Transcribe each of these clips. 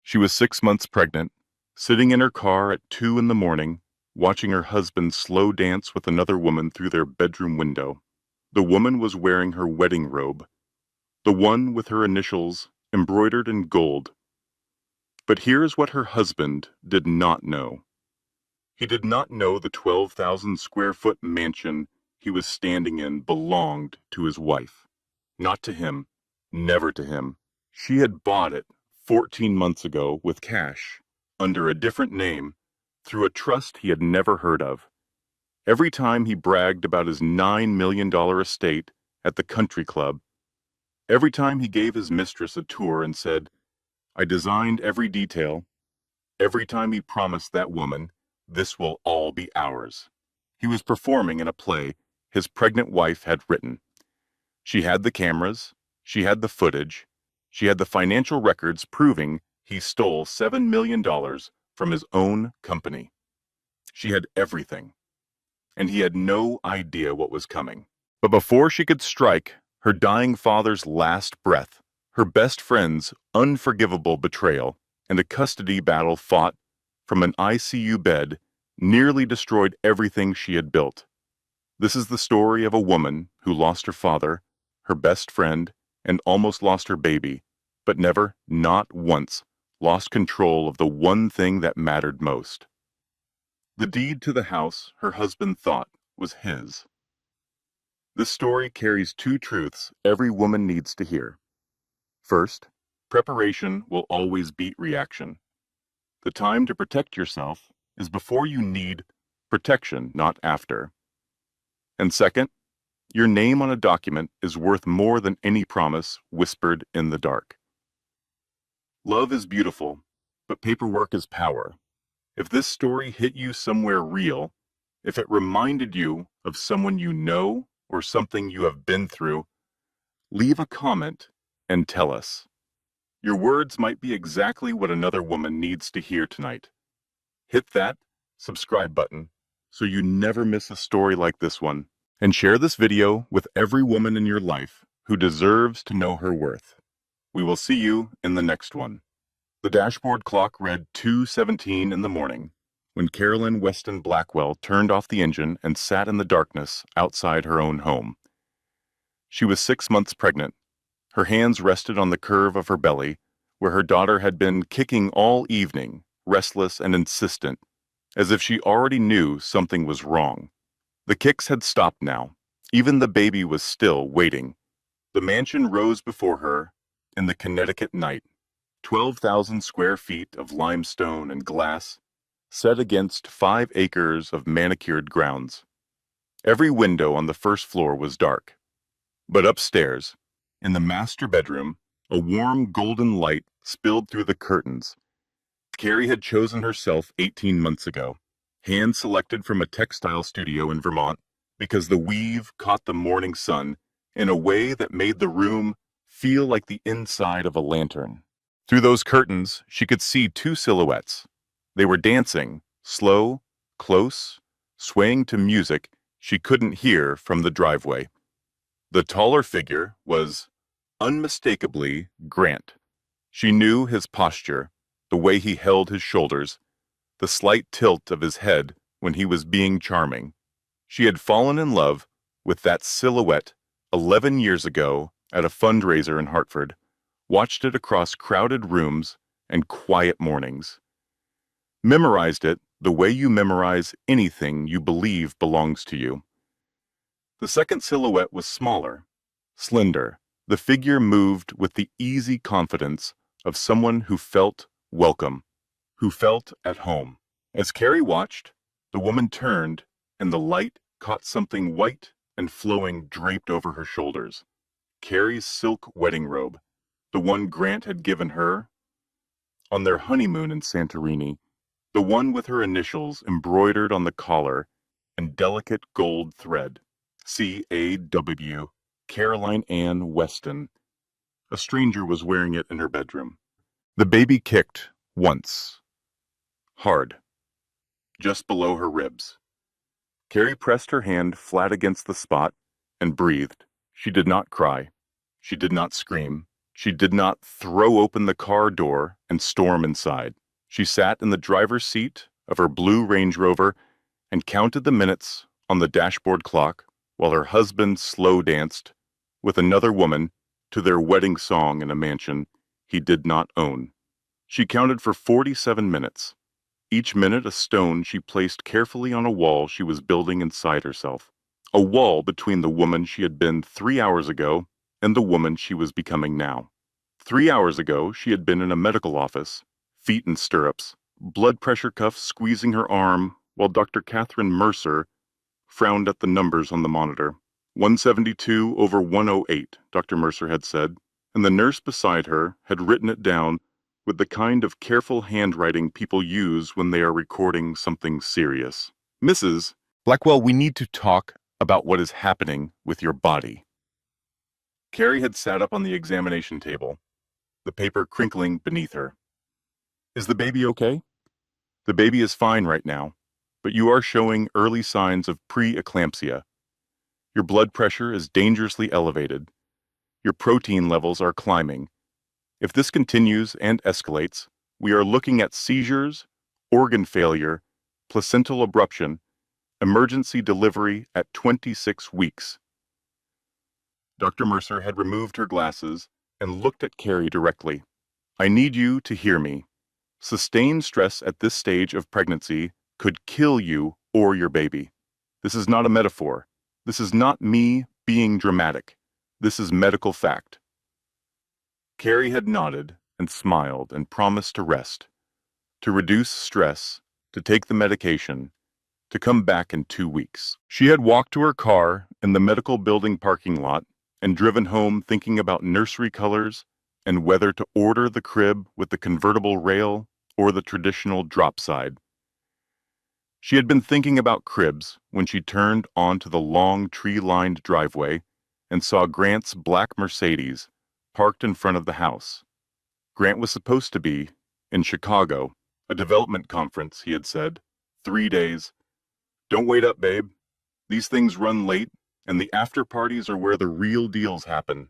She was 6 months pregnant, sitting in her car at 2 in the morning, watching her husband slow dance with another woman through their bedroom window. The woman was wearing her wedding robe, the one with her initials embroidered in gold. But here's what her husband did not know. He did not know the 12,000 square foot mansion he was standing in belonged to his wife. Not to him, never to him. She had bought it 14 months ago with cash, under a different name, through a trust he had never heard of. Every time he bragged about his $9 million estate at the country club, every time he gave his mistress a tour and said, "I designed every detail," every time he promised that woman, "This will all be ours," he was performing in a play his pregnant wife had written. She had the cameras, she had the footage, she had the financial records proving he stole $7 million from his own company. She had everything, and he had no idea what was coming. But before she could strike her dying father's last breath, her best friend's unforgivable betrayal, and a custody battle fought from an ICU bed nearly destroyed everything she had built. This is the story of a woman who lost her father, her best friend, and almost lost her baby, but never, not once, lost control of the one thing that mattered most. The deed to the house her husband thought was his. This story carries two truths every woman needs to hear. First, preparation will always beat reaction. The time to protect yourself is before you need protection, not after. And second, your name on a document is worth more than any promise whispered in the dark. Love is beautiful, but paperwork is power. If this story hit you somewhere real, if it reminded you of someone you know or something you have been through, leave a comment and tell us. Your words might be exactly what another woman needs to hear tonight. Hit that subscribe button so you never miss a story like this one. And share this video with every woman in your life who deserves to know her worth. We will see you in the next one. The dashboard clock read 2:17 in the morning when Carolyn Weston Blackwell turned off the engine and sat in the darkness outside her own home. She was 6 months pregnant. Her hands rested on the curve of her belly, where her daughter had been kicking all evening, restless and insistent, as if she already knew something was wrong. The kicks had stopped now. Even the baby was still waiting. The mansion rose before her in the Connecticut night, 12,000 square feet of limestone and glass, set against 5 acres of manicured grounds. Every window on the first floor was dark. But upstairs, in the master bedroom, a warm golden light spilled through the curtains. Carrie had chosen herself 18 months ago, hand-selected from a textile studio in Vermont, because the weave caught the morning sun in a way that made the room feel like the inside of a lantern. Through those curtains, she could see 2 silhouettes. They were dancing, slow, close, swaying to music she couldn't hear from the driveway. The taller figure was unmistakably Grant. She knew his posture, the way he held his shoulders, the slight tilt of his head when he was being charming. She had fallen in love with that silhouette 11 years ago at a fundraiser in Hartford, watched it across crowded rooms and quiet mornings. Memorized it the way you memorize anything you believe belongs to you. The second silhouette was smaller, slender. The figure moved with the easy confidence of someone who felt welcome, who felt at home. As Carrie watched, the woman turned, and the light caught something white and flowing draped over her shoulders. Carrie's silk wedding robe, the one Grant had given her on their honeymoon in Santorini, the one with her initials embroidered on the collar and delicate gold thread. C.A.W. Caroline Ann Weston. A stranger was wearing it in her bedroom. The baby kicked once. Hard. Just below her ribs. Carrie pressed her hand flat against the spot and breathed. She did not cry. She did not scream, She did not throw open the car door and storm inside. She sat in the driver's seat of her blue Range Rover and counted the minutes on the dashboard clock while her husband slow danced with another woman to their wedding song in a mansion he did not own. She counted for 47 minutes, each minute a stone she placed carefully on a wall she was building inside herself, a wall between the woman she had been 3 hours ago and the woman she was becoming now. 3 hours ago, she had been in a medical office, feet in stirrups, blood pressure cuffs squeezing her arm while Dr. Catherine Mercer frowned at the numbers on the monitor. 172 over 108, Dr. Mercer had said, and the nurse beside her had written it down with the kind of careful handwriting people use when they are recording something serious. Mrs. Blackwell, we need to talk about what is happening with your body. Carrie had sat up on the examination table, the paper crinkling beneath her. Is the baby okay? The baby is fine right now, but you are showing early signs of pre-eclampsia. Your blood pressure is dangerously elevated. Your protein levels are climbing. If this continues and escalates, we are looking at seizures, organ failure, placental abruption, emergency delivery at 26 weeks. Dr. Mercer had removed her glasses and looked at Carrie directly. I need you to hear me. Sustained stress at this stage of pregnancy could kill you or your baby. This is not a metaphor. This is not me being dramatic. This is medical fact. Carrie had nodded and smiled and promised to rest, to reduce stress, to take the medication, to come back in 2 weeks. She had walked to her car in the medical building parking lot and driven home thinking about nursery colors and whether to order the crib with the convertible rail or the traditional drop side. She had been thinking about cribs when she turned onto the long tree-lined driveway and saw Grant's black Mercedes parked in front of the house. Grant was supposed to be in Chicago, a development conference, he had said. 3 days. Don't wait up, babe. These things run late, and the after parties are where the real deals happen.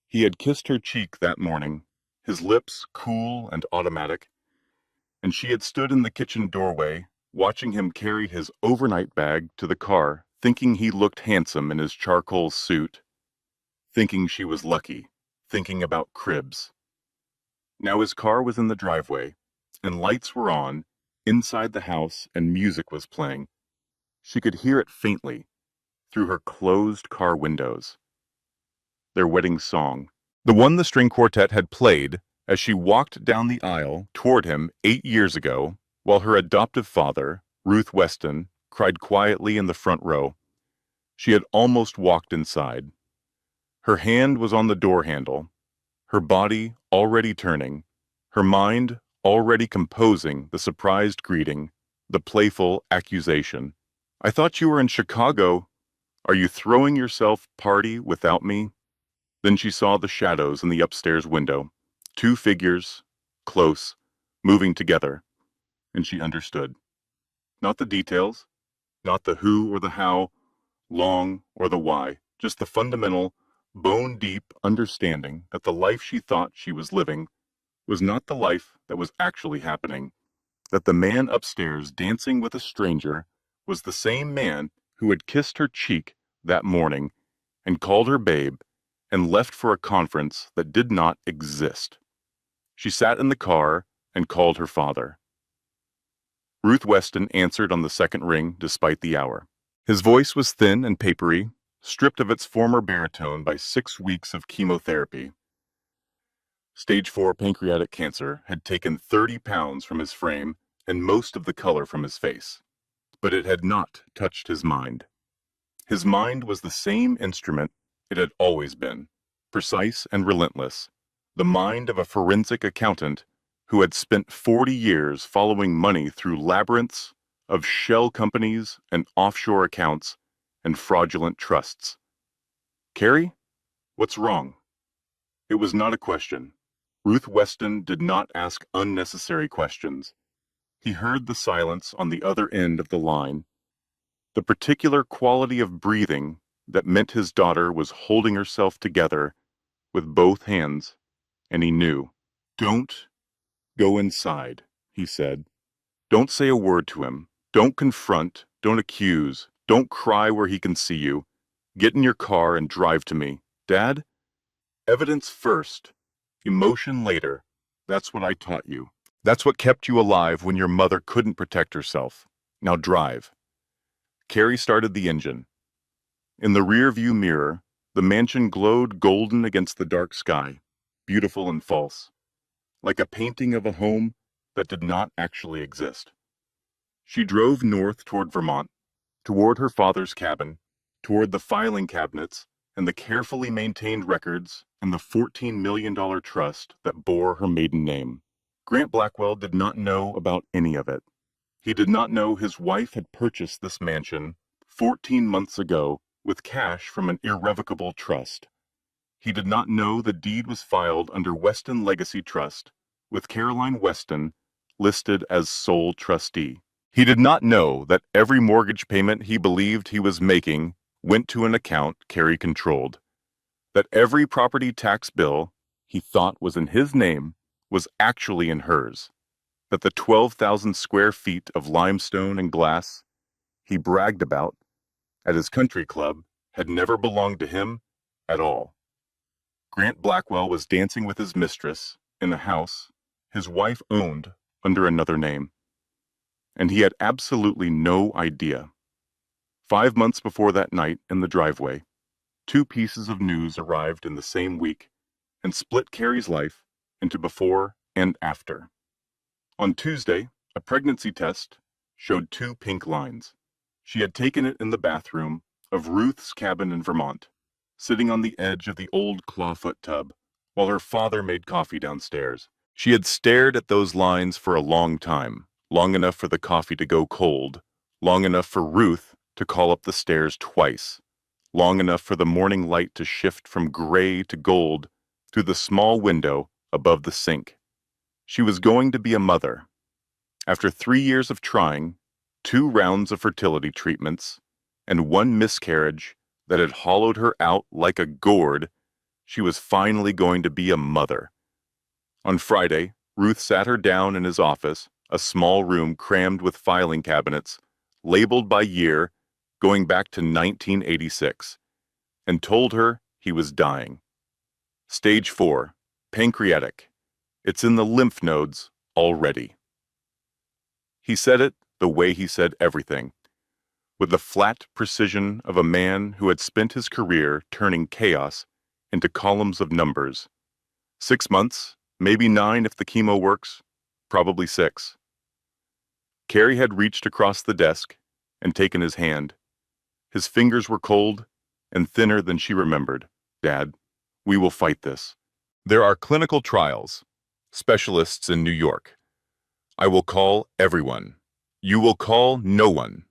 He had kissed her cheek that morning, his lips cool and automatic, and she had stood in the kitchen doorway, watching him carry his overnight bag to the car, thinking he looked handsome in his charcoal suit, thinking she was lucky, thinking about cribs. Now his car was in the driveway, and lights were on, inside the house, and music was playing. She could hear it faintly, through her closed car windows. Their wedding song, the one the string quartet had played as she walked down the aisle toward him 8 years ago, while her adoptive father, Ruth Weston, cried quietly in the front row. She had almost walked inside. Her hand was on the door handle, her body already turning, her mind already composing the surprised greeting, the playful accusation. I thought you were in Chicago. Are you throwing yourself party without me? Then she saw the shadows in the upstairs window, 2 figures, close, moving together, and she understood. Not the details, not the who or the how, long or the why, just the fundamental, bone-deep understanding that the life she thought she was living was not the life that was actually happening, that the man upstairs dancing with a stranger was the same man who had kissed her cheek that morning and called her babe and left for a conference that did not exist. She sat in the car and called her father. Ruth Weston answered on the second ring despite the hour. His voice was thin and papery, stripped of its former baritone by 6 weeks of chemotherapy. Stage 4 pancreatic cancer had taken 30 pounds from his frame and most of the color from his face. But it had not touched his mind. His mind was the same instrument it had always been, precise and relentless, the mind of a forensic accountant who had spent 40 years following money through labyrinths of shell companies and offshore accounts and fraudulent trusts. Carrie, what's wrong? It was not a question. Ruth Weston did not ask unnecessary questions. He heard the silence on the other end of the line, the particular quality of breathing that meant his daughter was holding herself together with both hands, and he knew. "Don't go inside," he said. "Don't say a word to him. Don't confront. Don't accuse. Don't cry where he can see you. Get in your car and drive to me. Dad? Evidence first. Emotion later. That's what I taught you. That's what kept you alive when your mother couldn't protect herself. Now drive." Carrie started the engine. In the rear-view mirror, the mansion glowed golden against the dark sky, beautiful and false, like a painting of a home that did not actually exist. She drove north toward Vermont, toward her father's cabin, toward the filing cabinets and the carefully maintained records and the $14 million trust that bore her maiden name. Grant Blackwell did not know about any of it. He did not know his wife had purchased this mansion 14 months ago with cash from an irrevocable trust. He did not know the deed was filed under Weston Legacy Trust, with Caroline Weston listed as sole trustee. He did not know that every mortgage payment he believed he was making went to an account Carrie controlled, that every property tax bill he thought was in his name was actually in hers, that the 12,000 square feet of limestone and glass he bragged about at his country club had never belonged to him at all. Grant Blackwell was dancing with his mistress in a house his wife owned under another name, and he had absolutely no idea. 5 months before that night in the driveway, 2 pieces of news arrived in the same week and split Carrie's life into before and after. On Tuesday, a pregnancy test showed 2 pink lines. She had taken it in the bathroom of Ruth's cabin in Vermont, sitting on the edge of the old clawfoot tub, while her father made coffee downstairs. She had stared at those lines for a long time, long enough for the coffee to go cold, long enough for Ruth to call up the stairs twice, long enough for the morning light to shift from gray to gold through the small window above the sink. She was going to be a mother. After 3 years of trying, 2 rounds of fertility treatments, and 1 miscarriage that had hollowed her out like a gourd, she was finally going to be a mother. On Friday, Ruth sat her down in his office, a small room crammed with filing cabinets, labeled by year, going back to 1986, and told her he was dying. Stage 4, pancreatic. It's in the lymph nodes already. He said it the way he said everything, with the flat precision of a man who had spent his career turning chaos into columns of numbers. 6 months, maybe 9 if the chemo works, probably 6. Carrie had reached across the desk and taken his hand. His fingers were cold and thinner than she remembered. "Dad, we will fight this. There are clinical trials, specialists in New York. I will call everyone. You will call no one.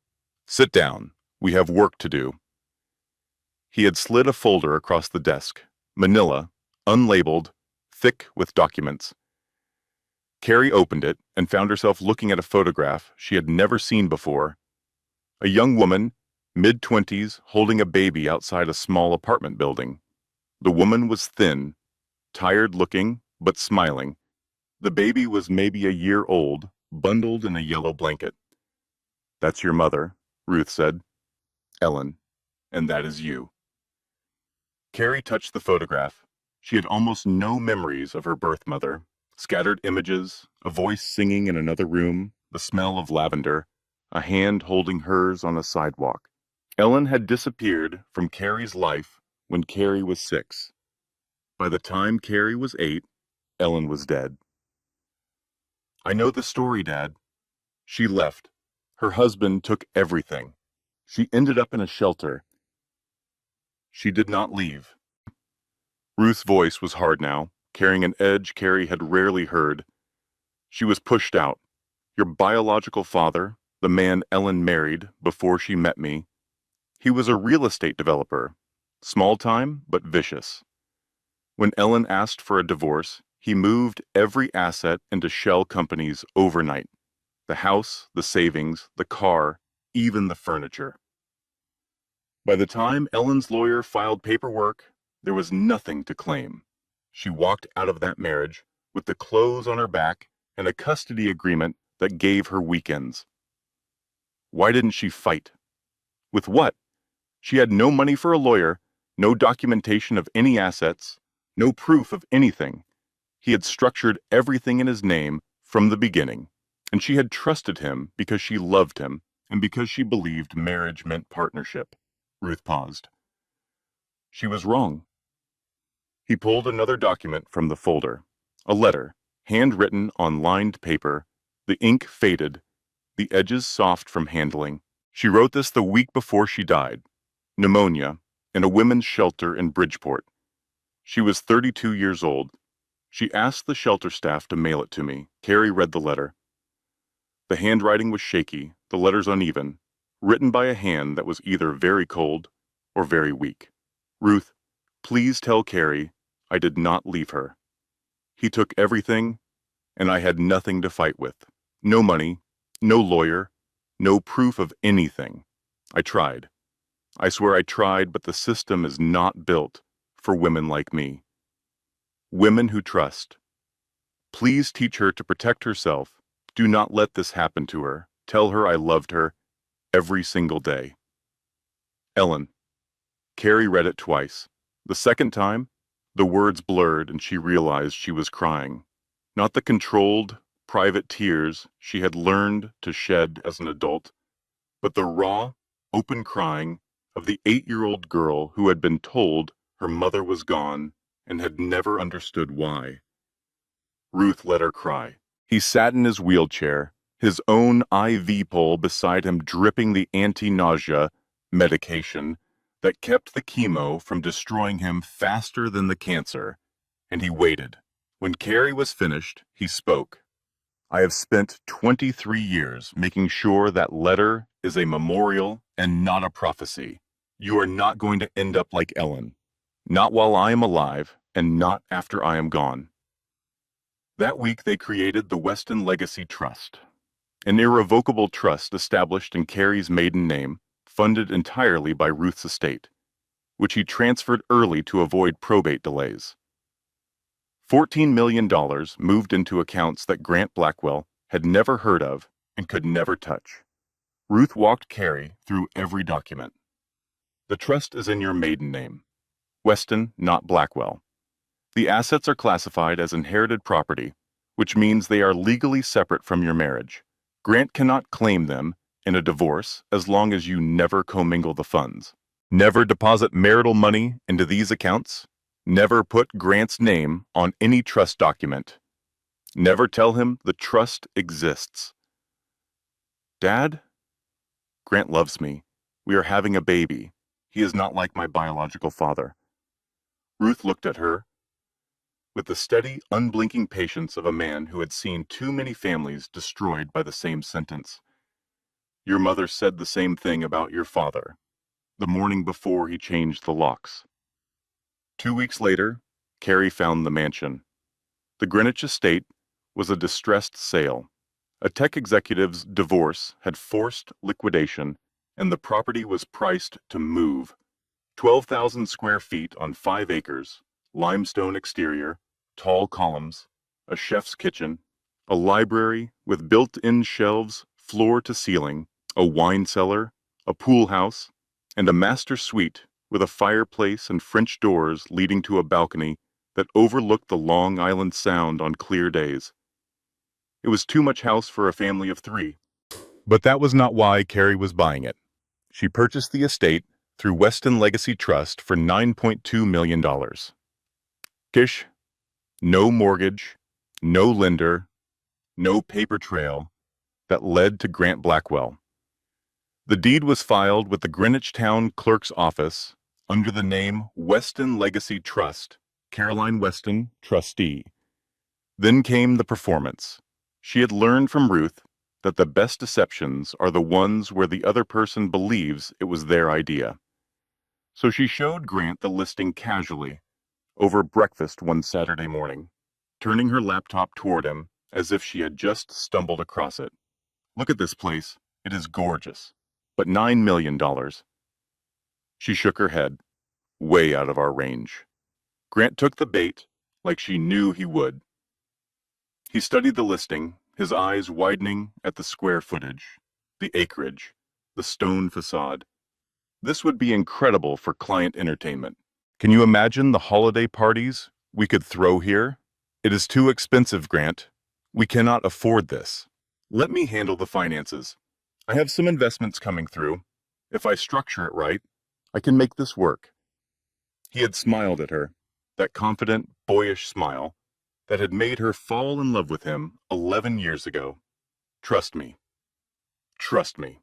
Sit down. We have work to do." He had slid a folder across the desk, manila, unlabeled, thick with documents. Carrie opened it and found herself looking at a photograph she had never seen before. A young woman, mid-20s, holding a baby outside a small apartment building. The woman was thin, tired-looking, but smiling. The baby was maybe a year old, bundled in a yellow blanket. "That's your mother," Ruth said. "Ellen. And that is you." Carrie touched the photograph. She had almost no memories of her birth mother. Scattered images, a voice singing in another room, the smell of lavender, a hand holding hers on a sidewalk. Ellen had disappeared from Carrie's life when Carrie was 6. By the time Carrie was 8, Ellen was dead. "I know the story, Dad." She left. Her husband took everything. She ended up in a shelter. She did not leave. Ruth's voice was hard now, carrying an edge Carrie had rarely heard. She was pushed out. "Your biological father, the man Ellen married before she met me, he was a real estate developer. Small time, but vicious. When Ellen asked for a divorce, he moved every asset into shell companies overnight. The house, the savings, the car, even the furniture. By the time Ellen's lawyer filed paperwork, there was nothing to claim. She walked out of that marriage with the clothes on her back and a custody agreement that gave her weekends. Why didn't she fight? With what? She had no money for a lawyer, no documentation of any assets, no proof of anything. He had structured everything in his name from the beginning, and she had trusted him because she loved him and because she believed marriage meant partnership. Ruth paused. She was wrong. He pulled another document from the folder. A letter, handwritten on lined paper, the ink faded, the edges soft from handling. She wrote this the week before she died. Pneumonia, in a women's shelter in Bridgeport. She was 32 years old. She asked the shelter staff to mail it to me. Carrie read the letter. The handwriting was shaky, the letters uneven, written by a hand that was either very cold or very weak. Ruth, please tell Carrie I did not leave her. He took everything, and I had nothing to fight with. No money, no lawyer, no proof of anything. I tried. I swear I tried, but the system is not built for women like me. Women who trust. Please teach her to protect herself. Do not let this happen to her. Tell her I loved her every single day. Ellen. Carrie read it twice. The second time, the words blurred and she realized she was crying. Not the controlled, private tears she had learned to shed as an adult, but the raw, open crying of the 8-year-old girl who had been told her mother was gone and had never understood why. Ruth let her cry. He sat in his wheelchair, his own IV pole beside him dripping the anti-nausea medication that kept the chemo from destroying him faster than the cancer, and he waited. When Carrie was finished, he spoke. I have spent 23 years making sure that letter is a memorial and not a prophecy. You are not going to end up like Ellen. Not while I am alive, and not after I am gone. That week they created the Weston Legacy Trust, an irrevocable trust established in Carrie's maiden name, funded entirely by Ruth's estate, which he transferred early to avoid probate delays. $14 million moved into accounts that Grant Blackwell had never heard of and could never touch. Ruth walked Carrie through every document. The trust is in your maiden name. Weston, not Blackwell. The assets are classified as inherited property, which means they are legally separate from your marriage. Grant cannot claim them in a divorce as long as you never commingle the funds. Never deposit marital money into these accounts. Never put Grant's name on any trust document. Never tell him the trust exists. Dad? Grant loves me. We are having a baby. He is not like my biological father. Ruth looked at her with the steady, unblinking patience of a man who had seen too many families destroyed by the same sentence. Your mother said the same thing about your father, the morning before he changed the locks. 2 weeks later, Carrie found the mansion. The Greenwich estate was a distressed sale. A tech executive's divorce had forced liquidation, and the property was priced to move. 12,000 square feet on 5 acres, limestone exterior, tall columns, a chef's kitchen, a library with built-in shelves floor to ceiling, a wine cellar, a pool house, and a master suite with a fireplace and French doors leading to a balcony that overlooked the Long Island Sound on clear days. It was too much house for a family of 3. But that was not why Carrie was buying it. She purchased the estate through Weston Legacy Trust for $9.2 million. Kish, no mortgage, no lender, no paper trail that led to Grant Blackwell. The deed was filed with the Greenwich Town Clerk's Office under the name Weston Legacy Trust, Caroline Weston, trustee. Then came the performance. She had learned from Ruth that the best deceptions are the ones where the other person believes it was their idea. So she showed Grant the listing casually, over breakfast one Saturday morning, turning her laptop toward him as if she had just stumbled across it. Look at this place. It is gorgeous. But $9 million. She shook her head. Way out of our range. Grant took the bait like she knew he would. He studied the listing, his eyes widening at the square footage, the acreage, the stone facade. This would be incredible for client entertainment. Can you imagine the holiday parties we could throw here? It is too expensive, Grant. We cannot afford this. Let me handle the finances. I have some investments coming through. If I structure it right, I can make this work. He had smiled at her, that confident, boyish smile that had made her fall in love with him 11 years ago. Trust me. Trust me.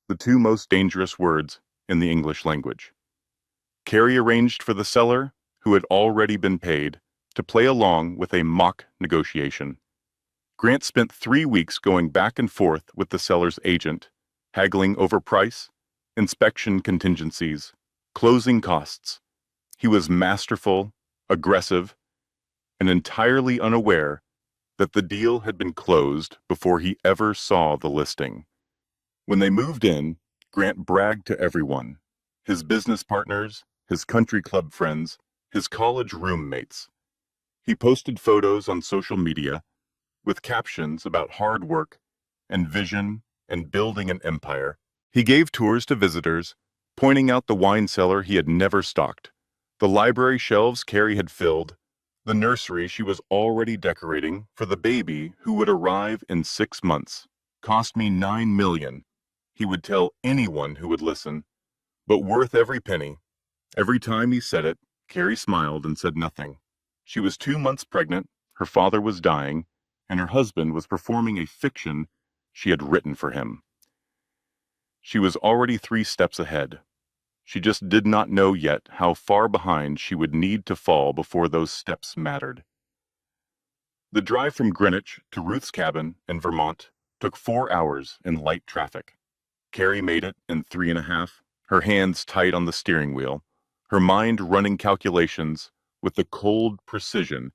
The two most dangerous words in the English language. Carrie arranged for the seller, who had already been paid, to play along with a mock negotiation. Grant spent 3 weeks going back and forth with the seller's agent, haggling over price, inspection contingencies, closing costs. He was masterful, aggressive, and entirely unaware that the deal had been closed before he ever saw the listing. When they moved in, Grant bragged to everyone, his business partners, his country club friends, his college roommates. He posted photos on social media with captions about hard work and vision and building an empire. He gave tours to visitors, pointing out the wine cellar he had never stocked, the library shelves Carrie had filled, the nursery she was already decorating for the baby who would arrive in 6 months. Cost me $9 million, he would tell anyone who would listen, but worth every penny. Every time he said it, Carrie smiled and said nothing. She was 2 months pregnant, her father was dying, and her husband was performing a fiction she had written for him. She was already 3 steps ahead. She just did not know yet how far behind she would need to fall before those steps mattered. The drive from Greenwich to Ruth's cabin in Vermont took 4 hours in light traffic. Carrie made it in 3.5, her hands tight on the steering wheel, her mind running calculations with the cold precision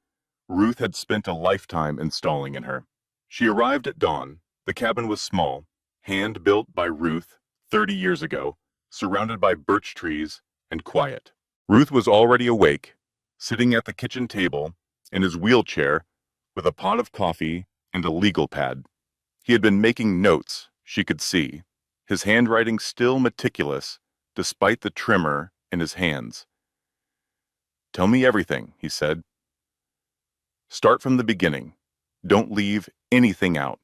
Ruth had spent a lifetime installing in her. She arrived at dawn. The cabin was small, hand-built by Ruth 30 years ago, surrounded by birch trees and quiet. Ruth was already awake, sitting at the kitchen table in his wheelchair with a pot of coffee and a legal pad. He had been making notes, she could see, his handwriting still meticulous despite the tremor in his hands. "Tell me everything," he said. "Start from the beginning. Don't leave anything out."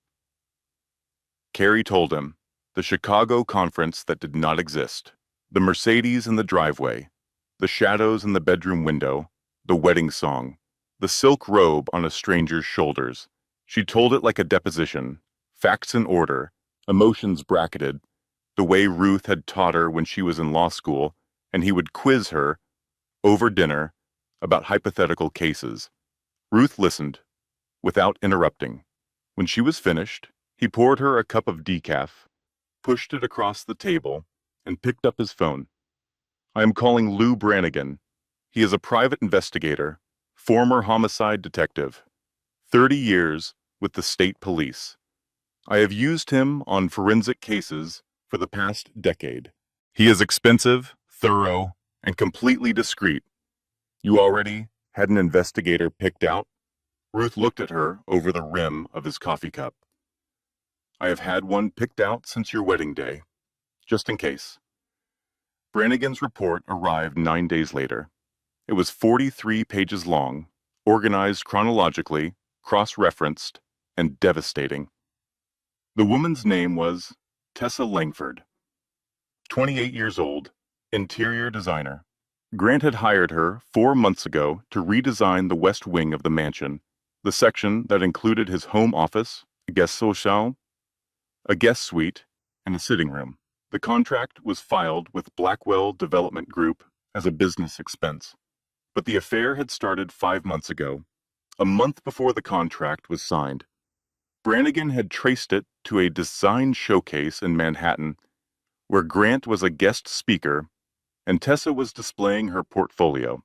Carrie told him, the Chicago conference that did not exist, the Mercedes in the driveway, the shadows in the bedroom window, the wedding song, the silk robe on a stranger's shoulders. She told it like a deposition, facts in order, emotions bracketed, the way Ruth had taught her when she was in law school, and he would quiz her, over dinner, about hypothetical cases. Ruth listened, without interrupting. When she was finished, he poured her a cup of decaf, pushed it across the table, and picked up his phone. "I am calling Lou Brannigan. He is a private investigator, former homicide detective, 30 years with the state police. I have used him on forensic cases for the past decade. He is expensive, thorough, and completely discreet. You already had an investigator picked out?" Ruth looked at her over the rim of his coffee cup. "I have had one picked out since your wedding day, just in case." Brannigan's report arrived 9 days later. It was 43 pages long, organized chronologically, cross-referenced, and devastating. The woman's name was Tessa Langford, 28 years old, interior designer. Grant had hired her 4 months ago to redesign the west wing of the mansion, the section that included his home office, a guest social, a guest suite, and a sitting room. The contract was filed with Blackwell Development Group as a business expense. But the affair had started 5 months ago, a month before the contract was signed. Brannigan had traced it to a design showcase in Manhattan, where Grant was a guest speaker and Tessa was displaying her portfolio.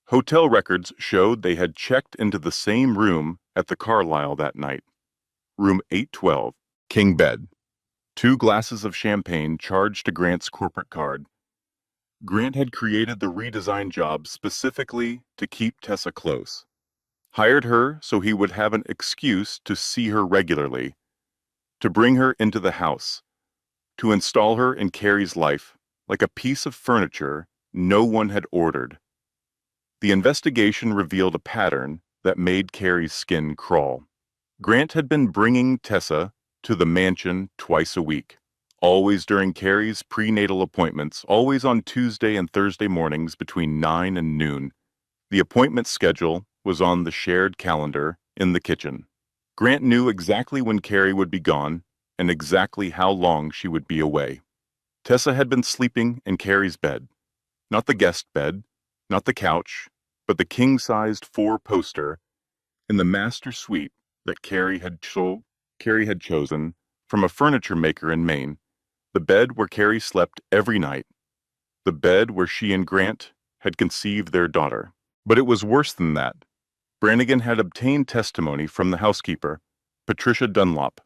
Hotel records showed they had checked into the same room at the Carlyle that night. Room 812, king bed. 2 glasses of champagne charged to Grant's corporate card. Grant had created the redesign job specifically to keep Tessa close. hired her so he would have an excuse to see her regularly, to bring her into the house, to install her in Carrie's life like a piece of furniture no one had ordered. The investigation revealed a pattern that made Carrie's skin crawl. Grant had been bringing Tessa to the mansion twice a week, always during Carrie's prenatal appointments, always on Tuesday and Thursday mornings between 9 and noon. The appointment schedule was on the shared calendar in the kitchen. Grant knew exactly when Carrie would be gone and exactly how long she would be away. Tessa had been sleeping in Carrie's bed, not the guest bed, not the couch, but the king-sized four-poster in the master suite that Carrie had chosen from a furniture maker in Maine, the bed where Carrie slept every night, the bed where she and Grant had conceived their daughter. But it was worse than that. Brannigan had obtained testimony from the housekeeper, Patricia Dunlop,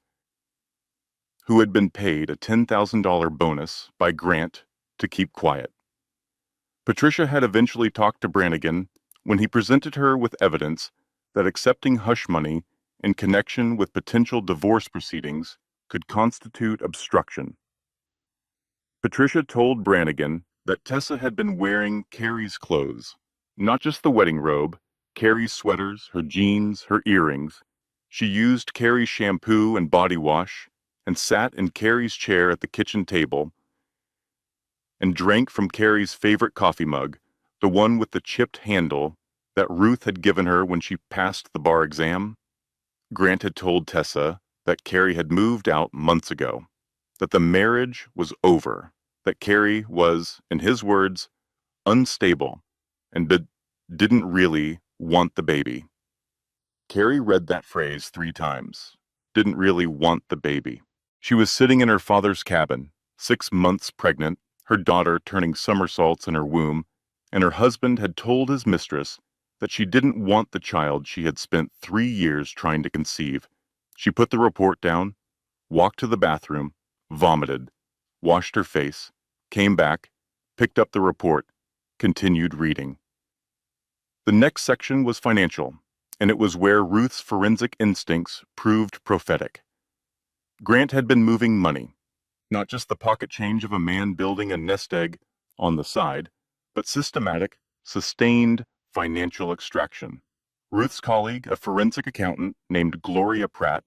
who had been paid a $10,000 bonus by Grant to keep quiet. Patricia had eventually talked to Brannigan when he presented her with evidence that accepting hush money in connection with potential divorce proceedings could constitute obstruction. Patricia told Brannigan that Tessa had been wearing Carrie's clothes, not just the wedding robe, Carrie's sweaters, her jeans, her earrings. She used Carrie's shampoo and body wash and sat in Carrie's chair at the kitchen table and drank from Carrie's favorite coffee mug, the one with the chipped handle that Ruth had given her when she passed the bar exam. Grant had told Tessa that Carrie had moved out months ago, that the marriage was over, that Carrie was, in his words, unstable and didn't really want the baby. Carrie read that phrase 3 times. Didn't really want the baby. She was sitting in her father's cabin, 6 months pregnant, her daughter turning somersaults in her womb, and her husband had told his mistress that she didn't want the child she had spent 3 years trying to conceive. She put the report down, walked to the bathroom, vomited, washed her face, came back, picked up the report, continued reading. The next section was financial, and it was where Ruth's forensic instincts proved prophetic. Grant had been moving money, not just the pocket change of a man building a nest egg on the side, but systematic, sustained financial extraction. Ruth's colleague, a forensic accountant named Gloria Pratt,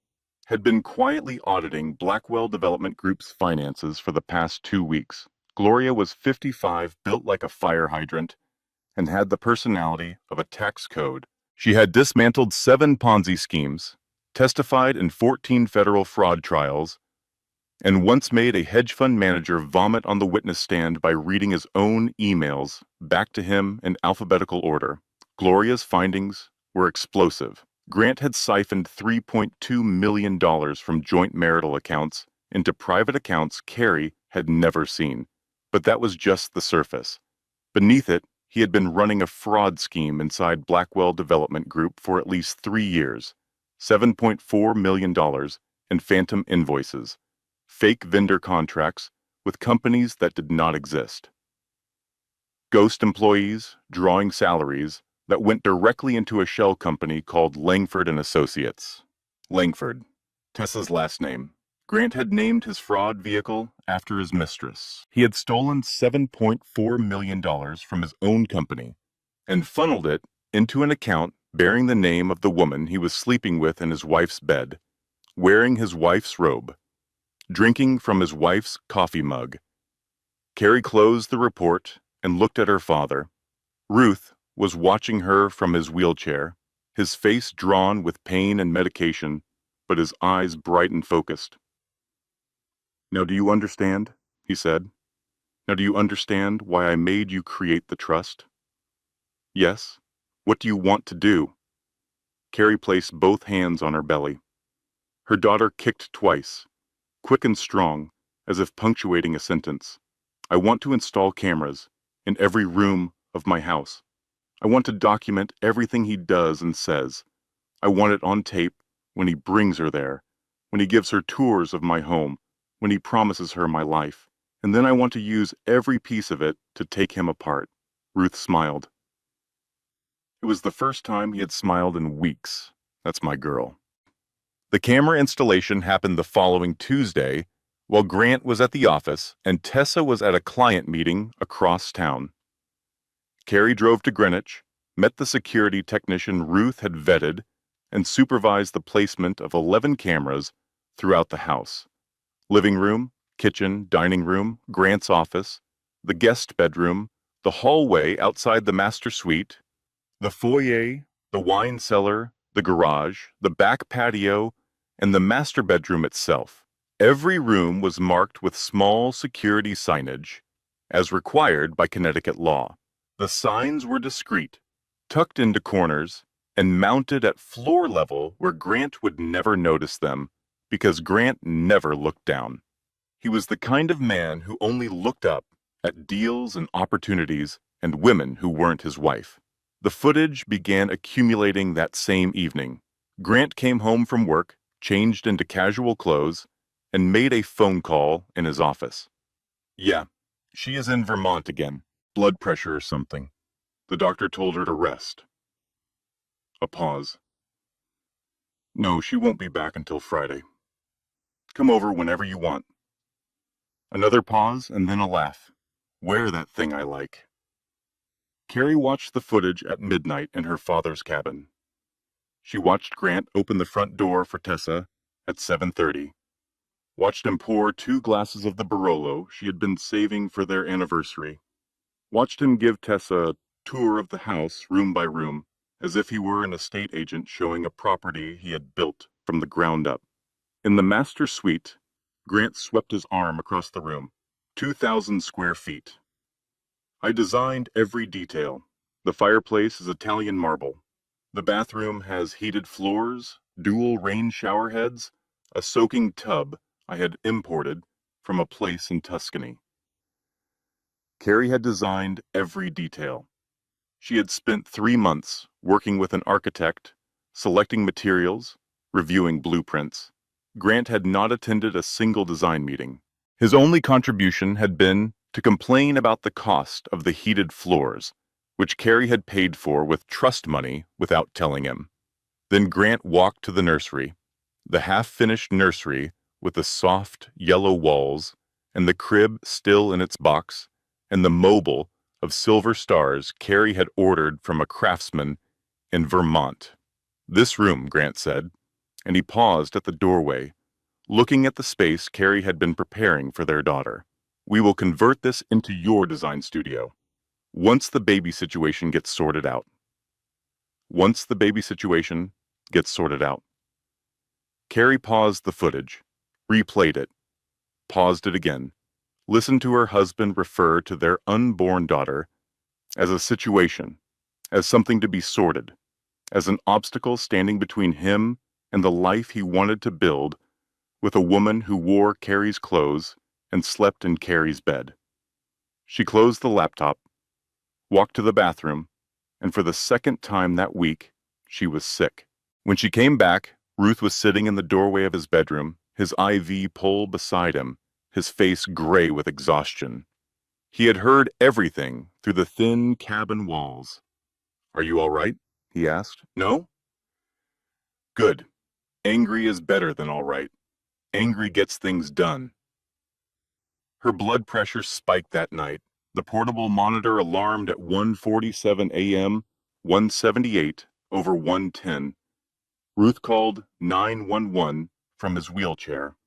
had been quietly auditing Blackwell Development Group's finances for the past 2 weeks. Gloria was 55, built like a fire hydrant, and had the personality of a tax code. She had dismantled 7 Ponzi schemes, testified in 14 federal fraud trials, and once made a hedge fund manager vomit on the witness stand by reading his own emails back to him in alphabetical order. Gloria's findings were explosive. Grant had siphoned $3.2 million from joint marital accounts into private accounts Carrie had never seen. But that was just the surface. Beneath it, he had been running a fraud scheme inside Blackwell Development Group for at least 3 years. $7.4 million in phantom invoices, fake vendor contracts with companies that did not exist. Ghost employees drawing salaries that went directly into a shell company called Langford and Associates. Langford, Tessa's last name. Grant had named his fraud vehicle after his mistress. He had stolen $7.4 million from his own company and funneled it into an account bearing the name of the woman he was sleeping with in his wife's bed, wearing his wife's robe, drinking from his wife's coffee mug. Carrie closed the report and looked at her father. Ruth was watching her from his wheelchair, his face drawn with pain and medication, but his eyes bright and focused. "Now do you understand?" he said. "Now do you understand why I made you create the trust?" "Yes. What do you want to do?" Carrie placed both hands on her belly. Her daughter kicked twice, quick and strong, as if punctuating a sentence. "I want to install cameras in every room of my house. I want to document everything he does and says. I want it on tape when he brings her there, when he gives her tours of my home, when he promises her my life. And then I want to use every piece of it to take him apart." Ruth smiled. It was the first time he had smiled in weeks. That's my girl. The camera installation happened the following Tuesday, while Grant was at the office and Tessa was at a client meeting across town. Carrie drove to Greenwich, met the security technician Ruth had vetted, and supervised the placement of 11 cameras throughout the house. Living room, kitchen, dining room, Grant's office, the guest bedroom, the hallway outside the master suite, the foyer, the wine cellar, the garage, the back patio, and the master bedroom itself. Every room was marked with small security signage, as required by Connecticut law. The signs were discreet, tucked into corners, and mounted at floor level where Grant would never notice them, because Grant never looked down. He was the kind of man who only looked up at deals and opportunities and women who weren't his wife. The footage began accumulating that same evening. Grant came home from work, changed into casual clothes, and made a phone call in his office. Yeah, she is in Vermont again. Blood pressure or something. The doctor told her to rest. A pause. No, she won't be back until Friday. Come over whenever you want. Another pause and then a laugh. Wear that thing I like. Carrie watched the footage at midnight in her father's cabin. She watched Grant open the front door for Tessa at 7:30. Watched him pour 2 glasses of the Barolo she had been saving for their anniversary. Watched him give Tessa a tour of the house, room by room, as if he were an estate agent showing a property he had built from the ground up. In the master suite, Grant swept his arm across the room. 2,000 square feet. I designed every detail. The fireplace is Italian marble. The bathroom has heated floors, dual rain shower heads, a soaking tub I had imported from a place in Tuscany. Carrie had designed every detail. She had spent 3 months working with an architect, selecting materials, reviewing blueprints. Grant had not attended a single design meeting. His only contribution had been to complain about the cost of the heated floors, which Carrie had paid for with trust money without telling him. Then Grant walked to the nursery, the half-finished nursery with the soft, yellow walls, and the crib still in its box, and the mobile of silver stars Carrie had ordered from a craftsman in Vermont. This room, Grant said, and he paused at the doorway, looking at the space Carrie had been preparing for their daughter. We will convert this into your design studio. Once the baby situation gets sorted out. Once the baby situation gets sorted out. Carrie paused the footage, replayed it, paused it again, listened to her husband refer to their unborn daughter as a situation, as something to be sorted, as an obstacle standing between him and the life he wanted to build with a woman who wore Carrie's clothes and slept in Carrie's bed. She closed the laptop, walked to the bathroom, and for the second time that week, she was sick. When she came back, Ruth was sitting in the doorway of his bedroom, his IV pole beside him, his face gray with exhaustion. He had heard everything through the thin cabin walls. Are you all right? He asked. No? Good. Angry is better than all right. Angry gets things done. Her blood pressure spiked that night. The portable monitor alarmed at 1:47 a.m., 178 over 110. Ruth called 911 from his wheelchair.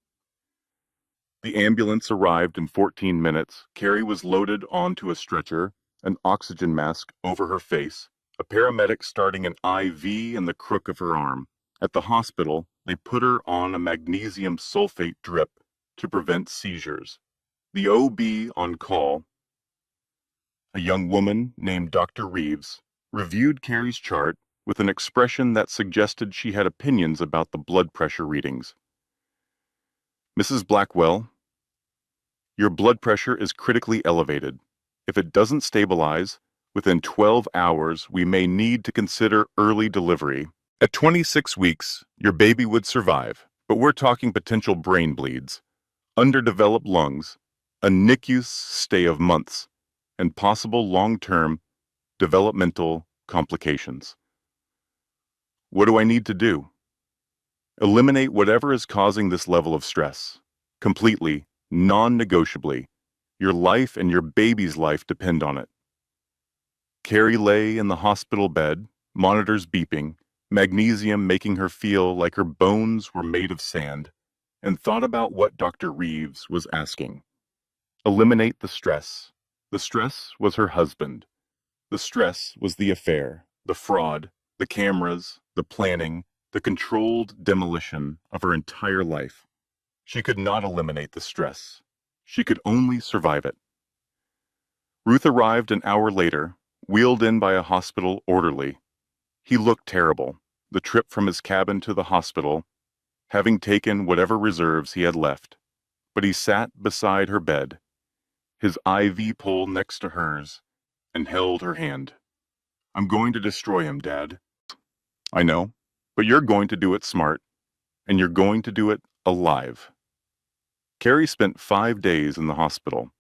The ambulance arrived in 14 minutes. Carrie was loaded onto a stretcher, an oxygen mask over her face, a paramedic starting an IV in the crook of her arm. At the hospital, they put her on a magnesium sulfate drip to prevent seizures. The OB on call, a young woman named Dr. Reeves, reviewed Carrie's chart with an expression that suggested she had opinions about the blood pressure readings. Mrs. Blackwell, your blood pressure is critically elevated. If it doesn't stabilize, within 12 hours we may need to consider early delivery. At 26 weeks, your baby would survive, but we're talking potential brain bleeds, underdeveloped lungs, a NICU stay of months, and possible long-term developmental complications. What do I need to do? Eliminate whatever is causing this level of stress. Completely, non-negotiably. Your life and your baby's life depend on it. Carrie lay in the hospital bed, monitors beeping, magnesium making her feel like her bones were made of sand, and thought about what Dr. Reeves was asking. Eliminate the stress. The stress was her husband. The stress was the affair, the fraud, the cameras, the planning, the controlled demolition of her entire life. She could not eliminate the stress. She could only survive it. Ruth arrived an hour later, wheeled in by a hospital orderly. He looked terrible, the trip from his cabin to the hospital, having taken whatever reserves he had left. But he sat beside her bed, his IV pole next to hers, and held her hand. I'm going to destroy him, Dad. I know, but you're going to do it smart, and you're going to do it alive. Carrie spent 5 days in the hospital.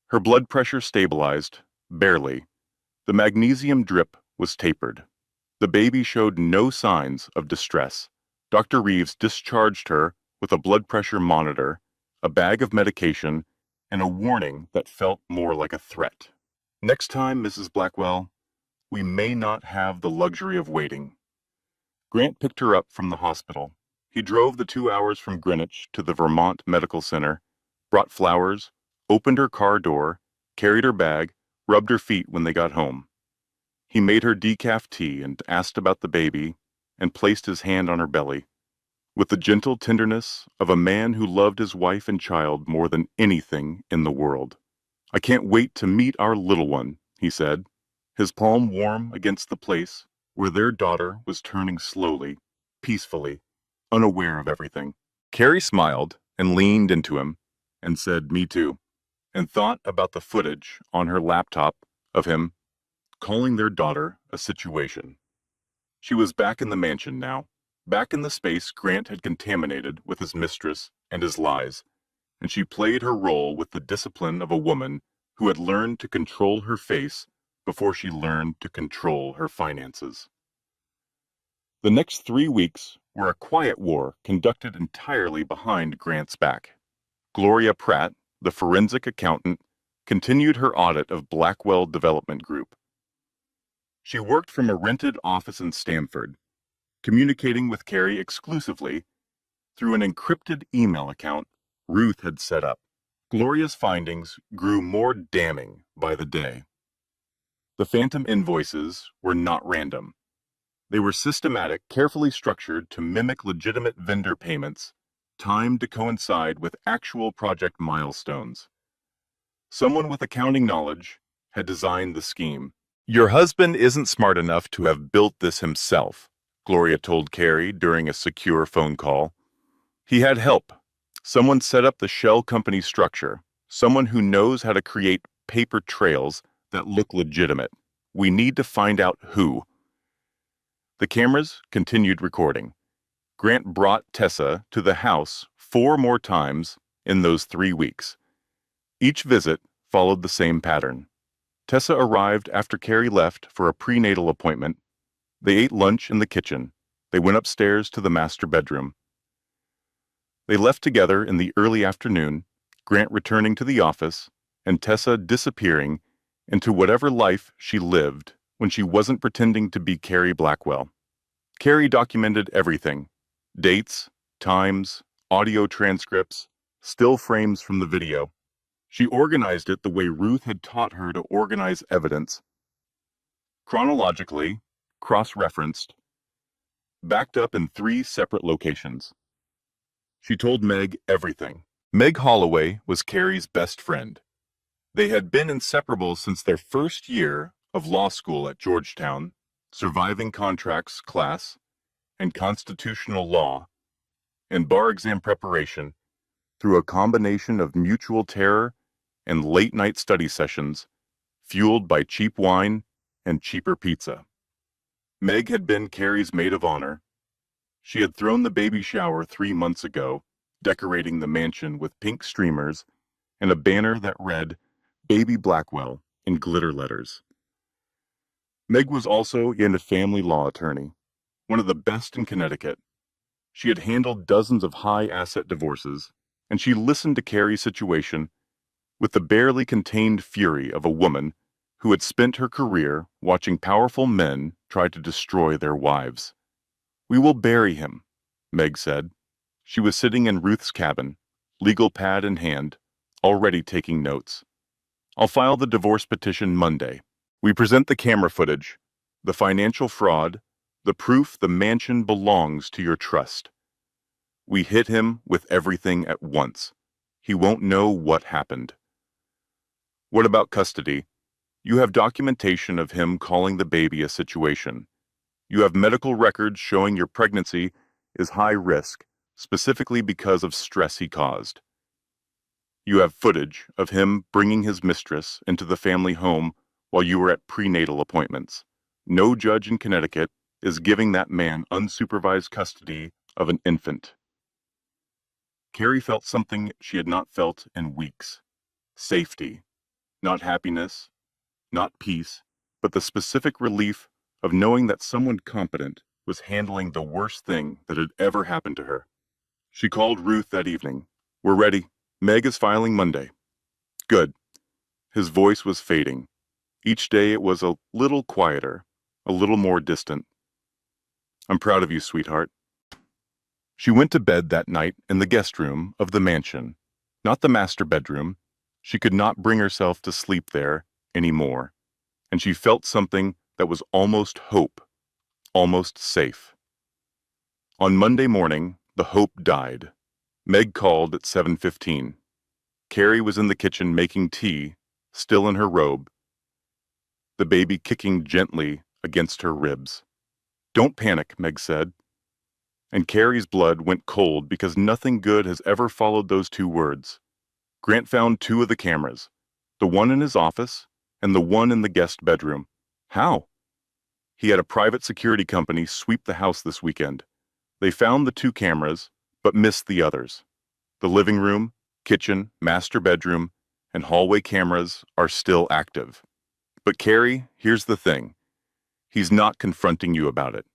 Her blood pressure stabilized, barely. The magnesium drip was tapered. The baby showed no signs of distress. Dr. Reeves discharged her with a blood pressure monitor, a bag of medication, and a warning that felt more like a threat. Next time, Mrs. Blackwell, we may not have the luxury of waiting. Grant picked her up from the hospital. He drove the 2 hours from Greenwich to the Vermont Medical Center, brought flowers, opened her car door, carried her bag, rubbed her feet when they got home. He made her decaf tea and asked about the baby and placed his hand on her belly. With the gentle tenderness of a man who loved his wife and child more than anything in the world. I can't wait to meet our little one, he said, his palm warm against the place where their daughter was turning slowly, peacefully, unaware of everything. Carrie smiled and leaned into him and said, "Me too," and thought about the footage on her laptop of him calling their daughter a situation. She was back in the mansion now, back in the space Grant had contaminated with his mistress and his lies, and she played her role with the discipline of a woman who had learned to control her face before she learned to control her finances. The next 3 weeks were a quiet war conducted entirely behind Grant's back. Gloria Pratt, the forensic accountant, continued her audit of Blackwell Development Group. She worked from a rented office in Stamford, communicating with Carrie exclusively through an encrypted email account Ruth had set up. Gloria's findings grew more damning by the day. The phantom invoices were not random. They were systematic, carefully structured to mimic legitimate vendor payments, timed to coincide with actual project milestones. Someone with accounting knowledge had designed the scheme. Your husband isn't smart enough to have built this himself, Gloria told Carrie during a secure phone call. He had help. Someone set up the shell company structure. Someone who knows how to create paper trails that look legitimate. We need to find out who. The cameras continued recording. Grant brought Tessa to the house 4 more times in those 3 weeks. Each visit followed the same pattern. Tessa arrived after Carrie left for a prenatal appointment. They ate lunch in the kitchen. They went upstairs to the master bedroom. They left together in the early afternoon, Grant returning to the office, and Tessa disappearing into whatever life she lived when she wasn't pretending to be Carrie Blackwell. Carrie documented everything: dates, times, audio transcripts, still frames from the video. She organized it the way Ruth had taught her to organize evidence. Chronologically, cross-referenced, backed up in 3 separate locations. She told Meg everything. Meg Holloway was Carrie's best friend. They had been inseparable since their first year of law school at Georgetown, surviving contracts class, and constitutional law, and bar exam preparation through a combination of mutual terror and late-night study sessions, fueled by cheap wine and cheaper pizza. Meg had been Carrie's maid of honor. She had thrown the baby shower 3 months ago, decorating the mansion with pink streamers and a banner that read, "Baby Blackwell," in glitter letters. Meg was also a family law attorney, one of the best in Connecticut. She had handled dozens of high-asset divorces, and she listened to Carrie's situation with the barely contained fury of a woman who had spent her career watching powerful men try to destroy their wives. "We will bury him," Meg said. She was sitting in Ruth's cabin, legal pad in hand, already taking notes. "I'll file the divorce petition Monday. We present the camera footage, the financial fraud, the proof the mansion belongs to your trust. We hit him with everything at once. He won't know what happened." "What about custody? You have documentation of him calling the baby a situation. You have medical records showing your pregnancy is high risk, specifically because of stress he caused. You have footage of him bringing his mistress into the family home while you were at prenatal appointments. No judge in Connecticut is giving that man unsupervised custody of an infant." Carrie felt something she had not felt in weeks. Safety. Not happiness, not peace, but the specific relief of knowing that someone competent was handling the worst thing that had ever happened to her. She called Ruth that evening. "We're ready. Meg is filing Monday." "Good." His voice was fading. Each day it was a little quieter, a little more distant. "I'm proud of you, sweetheart." She went to bed that night in the guest room of the mansion, not the master bedroom. She could not bring herself to sleep there anymore, and she felt something that was almost hope, almost safe. On Monday morning, the hope died. Meg called at 7:15. Carrie was in the kitchen making tea, still in her robe, the baby kicking gently against her ribs. "Don't panic," Meg said. And Carrie's blood went cold because nothing good has ever followed those two words. Grant found two of the cameras, the one in his office and the one in the guest bedroom. How? He had a private security company sweep the house this weekend. They found the two cameras, but missed the others. The living room, kitchen, master bedroom, and hallway cameras are still active. But Carrie, here's the thing. He's not confronting you about it.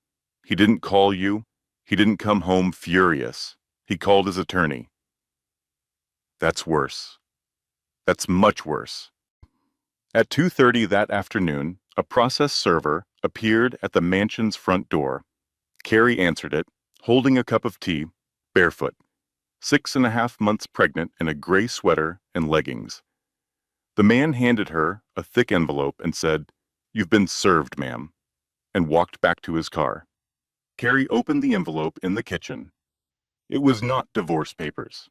He didn't call you. He didn't come home furious. He called his attorney. That's worse. That's much worse. At 2:30 that afternoon, a process server appeared at the mansion's front door. Carrie answered it, holding a cup of tea, barefoot, 6.5 months pregnant in a gray sweater and leggings. The man handed her a thick envelope and said, "You've been served, ma'am," and walked back to his car. Carrie opened the envelope in the kitchen. It was not divorce papers.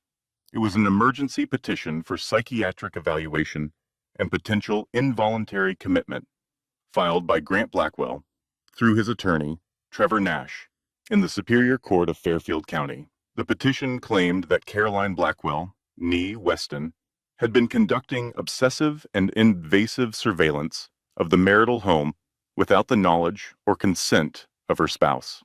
It was an emergency petition for psychiatric evaluation and potential involuntary commitment, filed by Grant Blackwell, through his attorney, Trevor Nash, in the Superior Court of Fairfield County. The petition claimed that Caroline Blackwell, née Weston, had been conducting obsessive and invasive surveillance of the marital home without the knowledge or consent of her spouse.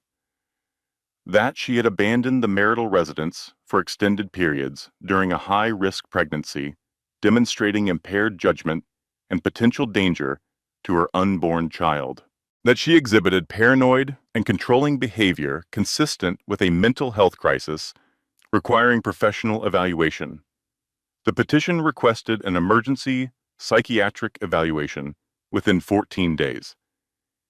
That she had abandoned the marital residence for extended periods during a high-risk pregnancy, demonstrating impaired judgment and potential danger to her unborn child. That she exhibited paranoid and controlling behavior consistent with a mental health crisis requiring professional evaluation. The petition requested an emergency psychiatric evaluation within 14 days.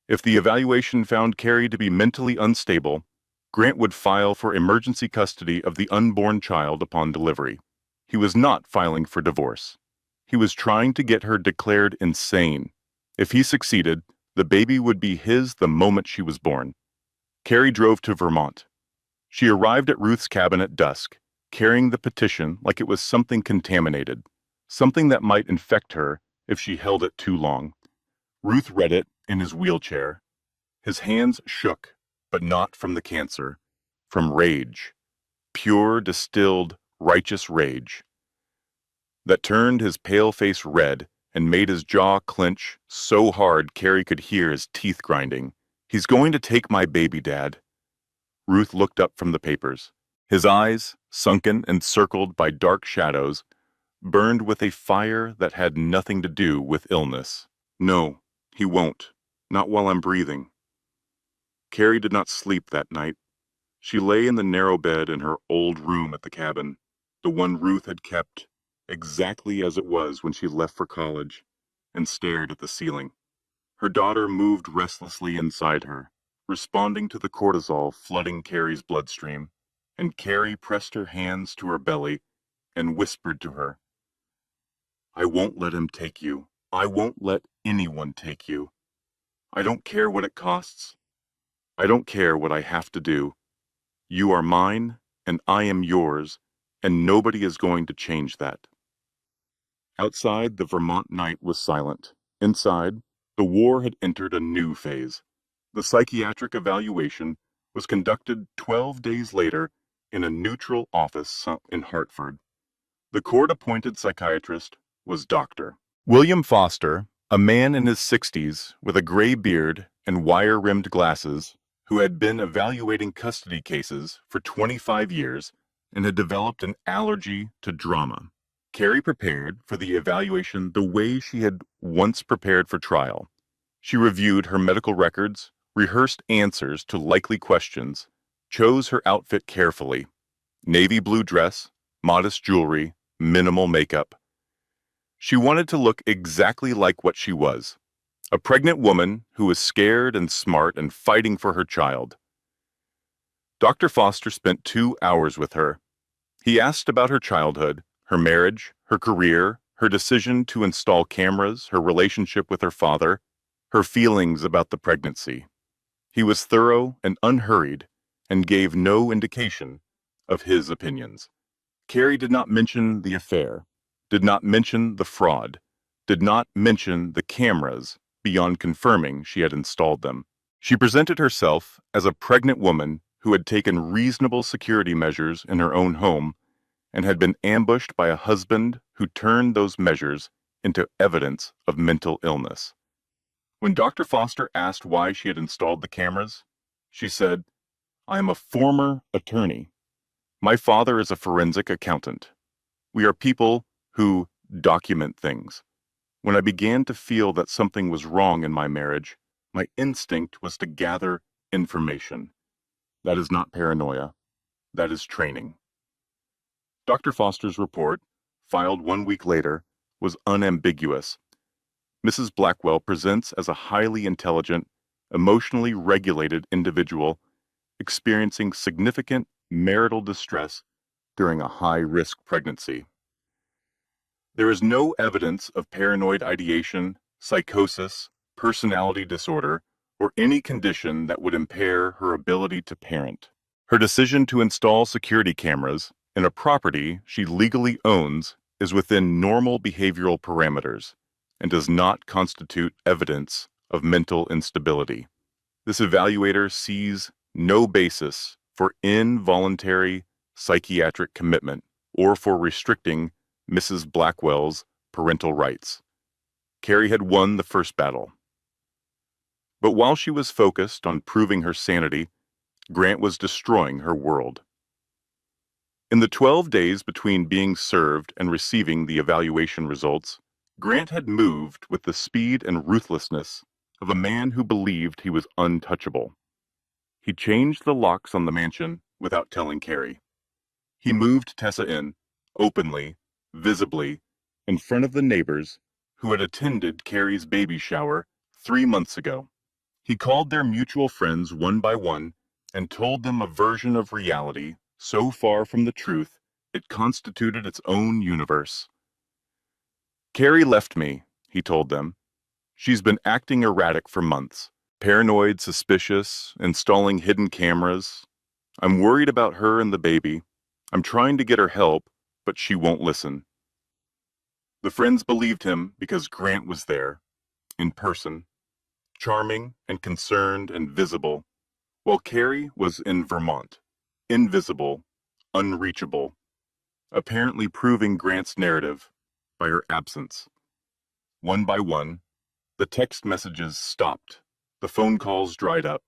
If the evaluation found Carrie to be mentally unstable, Grant would file for emergency custody of the unborn child upon delivery. He was not filing for divorce. He was trying to get her declared insane. If he succeeded, the baby would be his the moment she was born. Carrie drove to Vermont. She arrived at Ruth's cabin at dusk, carrying the petition like it was something contaminated, something that might infect her if she held it too long. Ruth read it in his wheelchair. His hands shook, but not from the cancer, from rage, pure, distilled, righteous rage, that turned his pale face red and made his jaw clench so hard Carrie could hear his teeth grinding. "He's going to take my baby, Dad." Ruth looked up from the papers. His eyes, sunken and circled by dark shadows, burned with a fire that had nothing to do with illness. "No, he won't." Not while I'm breathing. Carrie did not sleep that night. She lay in the narrow bed in her old room at the cabin, the one Ruth had kept exactly as it was when she left for college, and stared at the ceiling. Her daughter moved restlessly inside her, responding to the cortisol flooding Carrie's bloodstream, and Carrie pressed her hands to her belly and whispered to her, "I won't let him take you. I won't let anyone take you. I don't care what it costs. I don't care what I have to do. You are mine, and I am yours, and nobody is going to change that." Outside, the Vermont night was silent. Inside, the war had entered a new phase. The psychiatric evaluation was conducted 12 days later in a neutral office in Hartford. The court-appointed psychiatrist was Dr. William Foster, a man in his 60s with a gray beard and wire-rimmed glasses, who had been evaluating custody cases for 25 years and had developed an allergy to drama. Carrie prepared for the evaluation the way she had once prepared for trial. She reviewed her medical records, rehearsed answers to likely questions, chose her outfit carefully. Navy blue dress, modest jewelry, minimal makeup. She wanted to look exactly like what she was, a pregnant woman who was scared and smart and fighting for her child. Dr. Foster spent 2 hours with her. He asked about her childhood, her marriage, her career, her decision to install cameras, her relationship with her father, her feelings about the pregnancy. He was thorough and unhurried, and gave no indication of his opinions. Carrie did not mention the affair, did not mention the fraud, did not mention the cameras beyond confirming she had installed them. She presented herself as a pregnant woman who had taken reasonable security measures in her own home and had been ambushed by a husband who turned those measures into evidence of mental illness. When Dr. Foster asked why she had installed the cameras, she said, "I am a former attorney. My father is a forensic accountant. We are people who document things. When I began to feel that something was wrong in my marriage, my instinct was to gather information. That is not paranoia. That is training." Dr. Foster's report, filed 1 week later, was unambiguous. Mrs. Blackwell presents as a highly intelligent, emotionally regulated individual experiencing significant marital distress during a high-risk pregnancy. There is no evidence of paranoid ideation, psychosis, personality disorder, or any condition that would impair her ability to parent. Her decision to install security cameras in a property she legally owns is within normal behavioral parameters and does not constitute evidence of mental instability. This evaluator sees no basis for involuntary psychiatric commitment or for restricting Mrs. Blackwell's parental rights. Carrie had won the first battle. But while she was focused on proving her sanity, Grant was destroying her world. In the 12 days between being served and receiving the evaluation results, Grant had moved with the speed and ruthlessness of a man who believed he was untouchable. He changed the locks on the mansion without telling Carrie. He moved Tessa in, openly, visibly, in front of the neighbors who had attended Carrie's baby shower 3 months ago. He called their mutual friends one by one and told them a version of reality so far from the truth it constituted its own universe. "Carrie left me," he told them. "She's been acting erratic for months. Paranoid, suspicious, installing hidden cameras. I'm worried about her and the baby. I'm trying to get her help, but she won't listen." The friends believed him because Grant was there, in person, charming and concerned and visible, while Carrie was in Vermont, invisible, unreachable, apparently proving Grant's narrative by her absence. One by one, the text messages stopped. The phone calls dried up.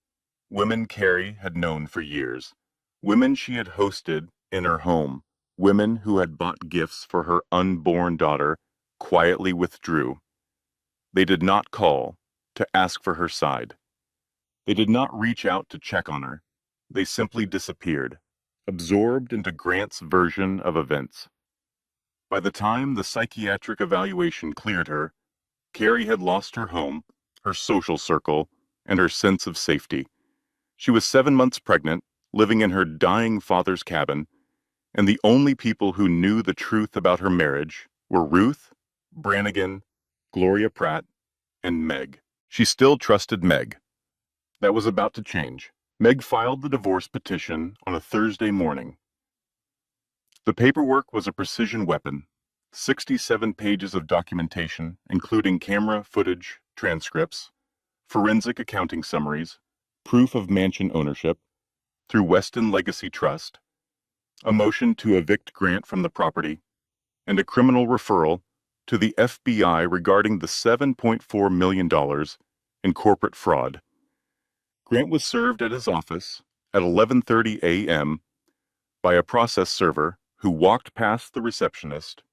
Women Carrie had known for years. Women she had hosted in her home. Women who had bought gifts for her unborn daughter quietly withdrew. They did not call to ask for her side. They did not reach out to check on her. They simply disappeared, absorbed into Grant's version of events. By the time the psychiatric evaluation cleared her, Carrie had lost her home, her social circle, and her sense of safety. She was 7 months pregnant, living in her dying father's cabin, and the only people who knew the truth about her marriage were Ruth, Brannigan, Gloria Pratt, and Meg. She still trusted Meg. That was about to change. Meg filed the divorce petition on a Thursday morning. The paperwork was a precision weapon. 67 pages of documentation, including camera footage, transcripts, forensic accounting summaries, proof of mansion ownership through Weston Legacy Trust, a motion to evict Grant from the property, and a criminal referral to the FBI regarding the $7.4 million in corporate fraud. Grant was served at his office at 11:30 a.m. by a process server who walked past the receptionist,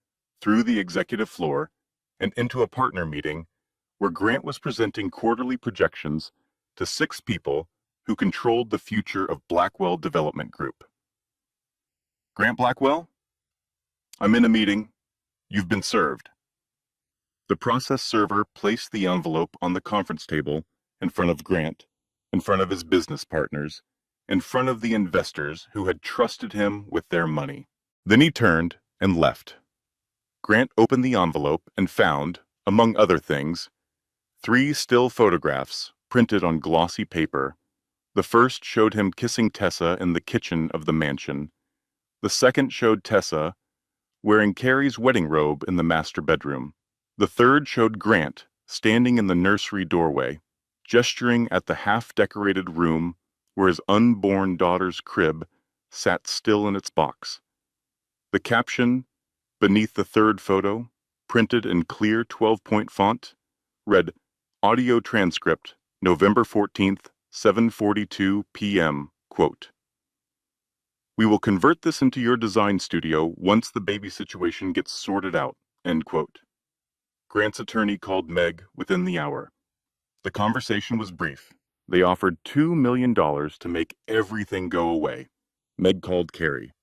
through the executive floor, and into a partner meeting where Grant was presenting quarterly projections to 6 people who controlled the future of Blackwell Development Group. Grant Blackwell? I'm in a meeting. You've been served. The process server placed the envelope on the conference table in front of Grant, in front of his business partners, in front of the investors who had trusted him with their money. Then he turned and left. Grant opened the envelope and found, among other things, 3 still photographs printed on glossy paper. The first showed him kissing Tessa in the kitchen of the mansion. The second showed Tessa wearing Carrie's wedding robe in the master bedroom. The third showed Grant standing in the nursery doorway, gesturing at the half-decorated room where his unborn daughter's crib sat still in its box. The caption beneath the third photo, printed in clear 12-point font, read, "Audio transcript, November 14th, 7:42 p.m., quote. We will convert this into your design studio once the baby situation gets sorted out, end quote. Grant's attorney called Meg within the hour. The conversation was brief. They offered $2 million to make everything go away. Meg called Carrie.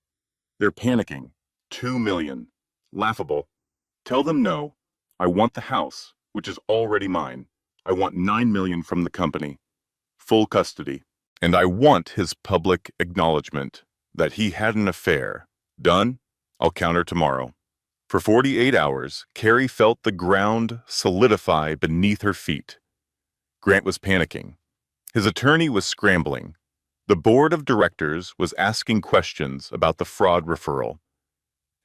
They're panicking. $2 million. Laughable. Tell them no. I want the house, which is already mine. I want $9 million from the company. Full custody. And I want his public acknowledgement that he had an affair. Done? I'll counter tomorrow. For 48 hours, Carrie felt the ground solidify beneath her feet. Grant was panicking. His attorney was scrambling. The board of directors was asking questions about the fraud referral.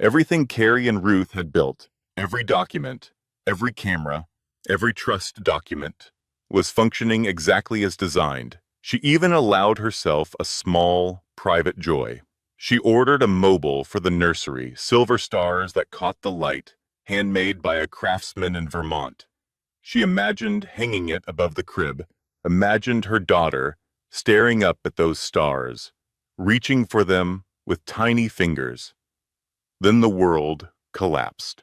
Everything Carrie and Ruth had built, every document, every camera, every trust document, was functioning exactly as designed. She even allowed herself a small, private joy. She ordered a mobile for the nursery, silver stars that caught the light, handmade by a craftsman in Vermont. She imagined hanging it above the crib, imagined her daughter staring up at those stars, reaching for them with tiny fingers. Then the world collapsed.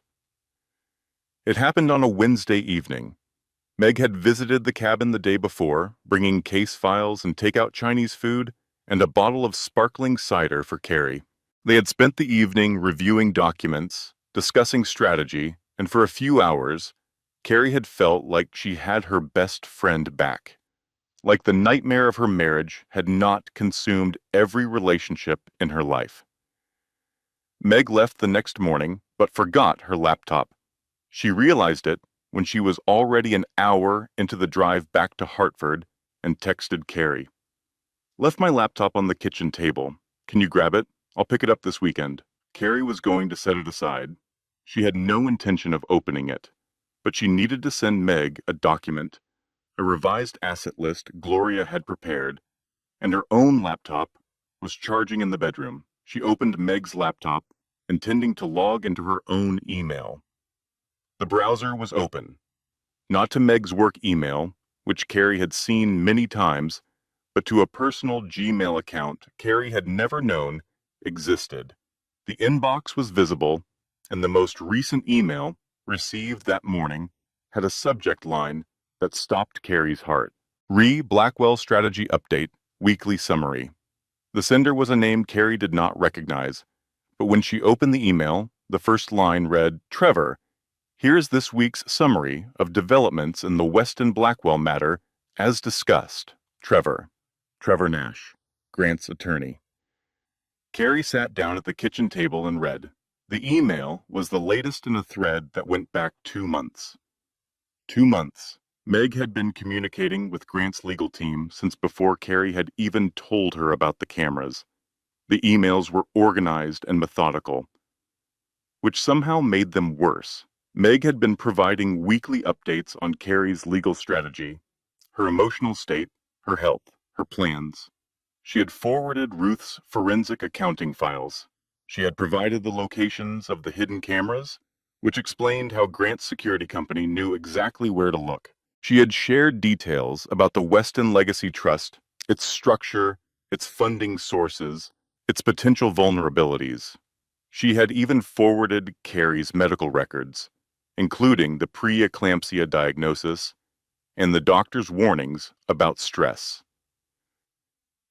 It happened on a Wednesday evening. Meg had visited the cabin the day before, bringing case files and takeout Chinese food and a bottle of sparkling cider for Carrie. They had spent the evening reviewing documents, discussing strategy, and for a few hours, Carrie had felt like she had her best friend back. Like the nightmare of her marriage had not consumed every relationship in her life. Meg left the next morning, but forgot her laptop. She realized it when she was already an hour into the drive back to Hartford and texted Carrie. Left my laptop on the kitchen table. Can you grab it? I'll pick it up this weekend. Carrie was going to set it aside. She had no intention of opening it, but she needed to send Meg a document, a revised asset list Gloria had prepared, and her own laptop was charging in the bedroom. She opened Meg's laptop, intending to log into her own email. The browser was open, not to Meg's work email, which Carrie had seen many times, but to a personal Gmail account Carrie had never known existed. The inbox was visible, and the most recent email, received that morning, had a subject line that stopped Carrie's heart. Blackwell Strategy Update, Weekly Summary. The sender was a name Carrie did not recognize, but when she opened the email, the first line read, "Trevor, here's this week's summary of developments in the Weston Blackwell matter as discussed. Trevor." Trevor Nash, Grant's attorney. Carrie sat down at the kitchen table and read. The email was the latest in a thread that went back 2 months. 2 months. Meg had been communicating with Grant's legal team since before Carrie had even told her about the cameras. The emails were organized and methodical, which somehow made them worse. Meg had been providing weekly updates on Carrie's legal strategy, her emotional state, her health, her plans. She had forwarded Ruth's forensic accounting files. She had provided the locations of the hidden cameras, which explained how Grant's security company knew exactly where to look. She had shared details about the Weston Legacy Trust, its structure, its funding sources, its potential vulnerabilities. She had even forwarded Carrie's medical records, including the preeclampsia diagnosis and the doctor's warnings about stress.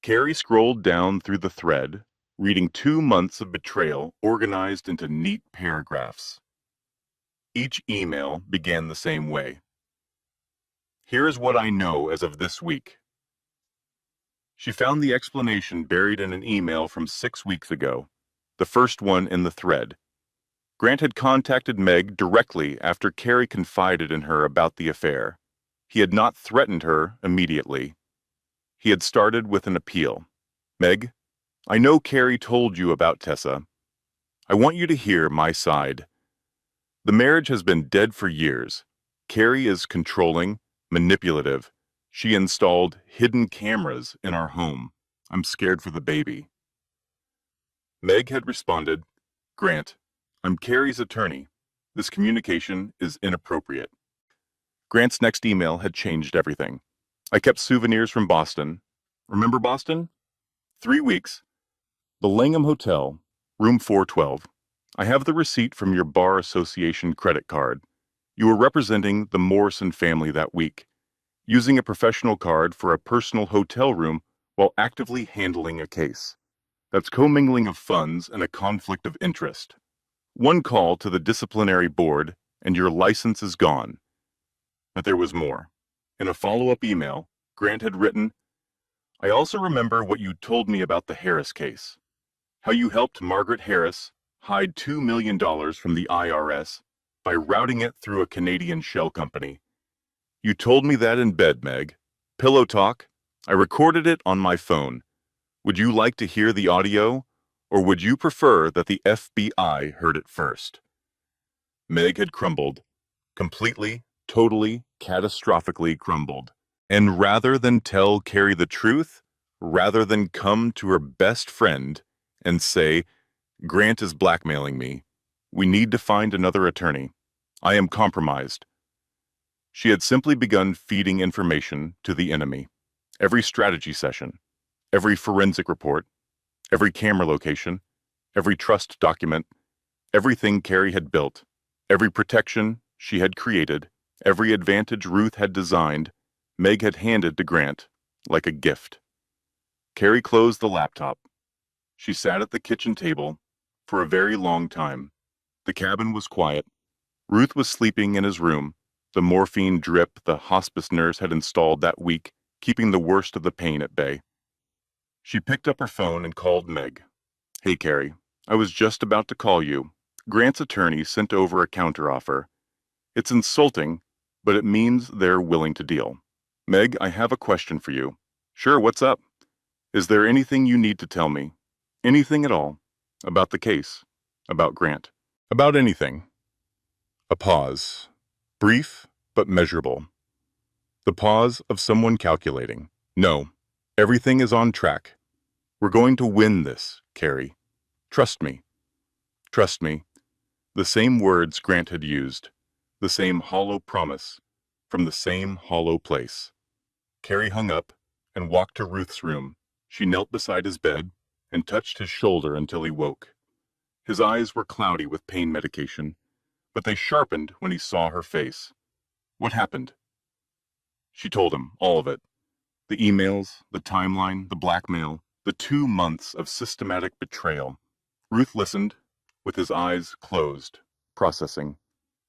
Carrie scrolled down through the thread, reading 2 months of betrayal organized into neat paragraphs. Each email began the same way. Here is what I know as of this week. She found the explanation buried in an email from 6 weeks ago, the first one in the thread. Grant had contacted Meg directly after Carrie confided in her about the affair. He had not threatened her immediately. He had started with an appeal. Meg, I know Carrie told you about Tessa. I want you to hear my side. The marriage has been dead for years. Carrie is controlling, manipulative. She installed hidden cameras in our home. I'm scared for the baby. Meg had responded, Grant, I'm Carrie's attorney. This communication is inappropriate. Grant's next email had changed everything. I kept souvenirs from Boston. Remember Boston? 3 weeks. The Langham Hotel, room 412. I have the receipt from your Bar Association credit card. You were representing the Morrison family that week, using a professional card for a personal hotel room while actively handling a case. That's commingling of funds and a conflict of interest. One call to the disciplinary board, and your license is gone. But there was more. In a follow-up email, Grant had written, I also remember what you told me about the Harris case. How you helped Margaret Harris hide $2 million from the IRS by routing it through a Canadian shell company. You told me that in bed, Meg. Pillow talk. I recorded it on my phone. Would you like to hear the audio, or would you prefer that the FBI heard it first? Meg had crumbled. Completely, totally, catastrophically crumbled. And rather than tell Carrie the truth, rather than come to her best friend and say, Grant is blackmailing me. We need to find another attorney. I am compromised. She had simply begun feeding information to the enemy. Every strategy session, every forensic report, every camera location, every trust document, everything Carrie had built, every protection she had created, every advantage Ruth had designed, Meg had handed to Grant like a gift. Carrie closed the laptop. She sat at the kitchen table for a very long time. The cabin was quiet. Ruth was sleeping in his room, the morphine drip the hospice nurse had installed that week, keeping the worst of the pain at bay. She picked up her phone and called Meg. Hey, Carrie, I was just about to call you. Grant's attorney sent over a counteroffer. It's insulting, but it means they're willing to deal. Meg, I have a question for you. Sure, what's up? Is there anything you need to tell me? Anything at all? About the case? About Grant? About anything? A pause. Brief, but measurable. The pause of someone calculating. No, everything is on track. We're going to win this, Carrie. Trust me. Trust me. The same words Grant had used. The same hollow promise. From the same hollow place. Carrie hung up and walked to Ruth's room. She knelt beside his bed and touched his shoulder until he woke. His eyes were cloudy with pain medication, but they sharpened when he saw her face. What happened? She told him all of it. The emails, the timeline, the blackmail, the 2 months of systematic betrayal. Ruth listened, with his eyes closed, processing.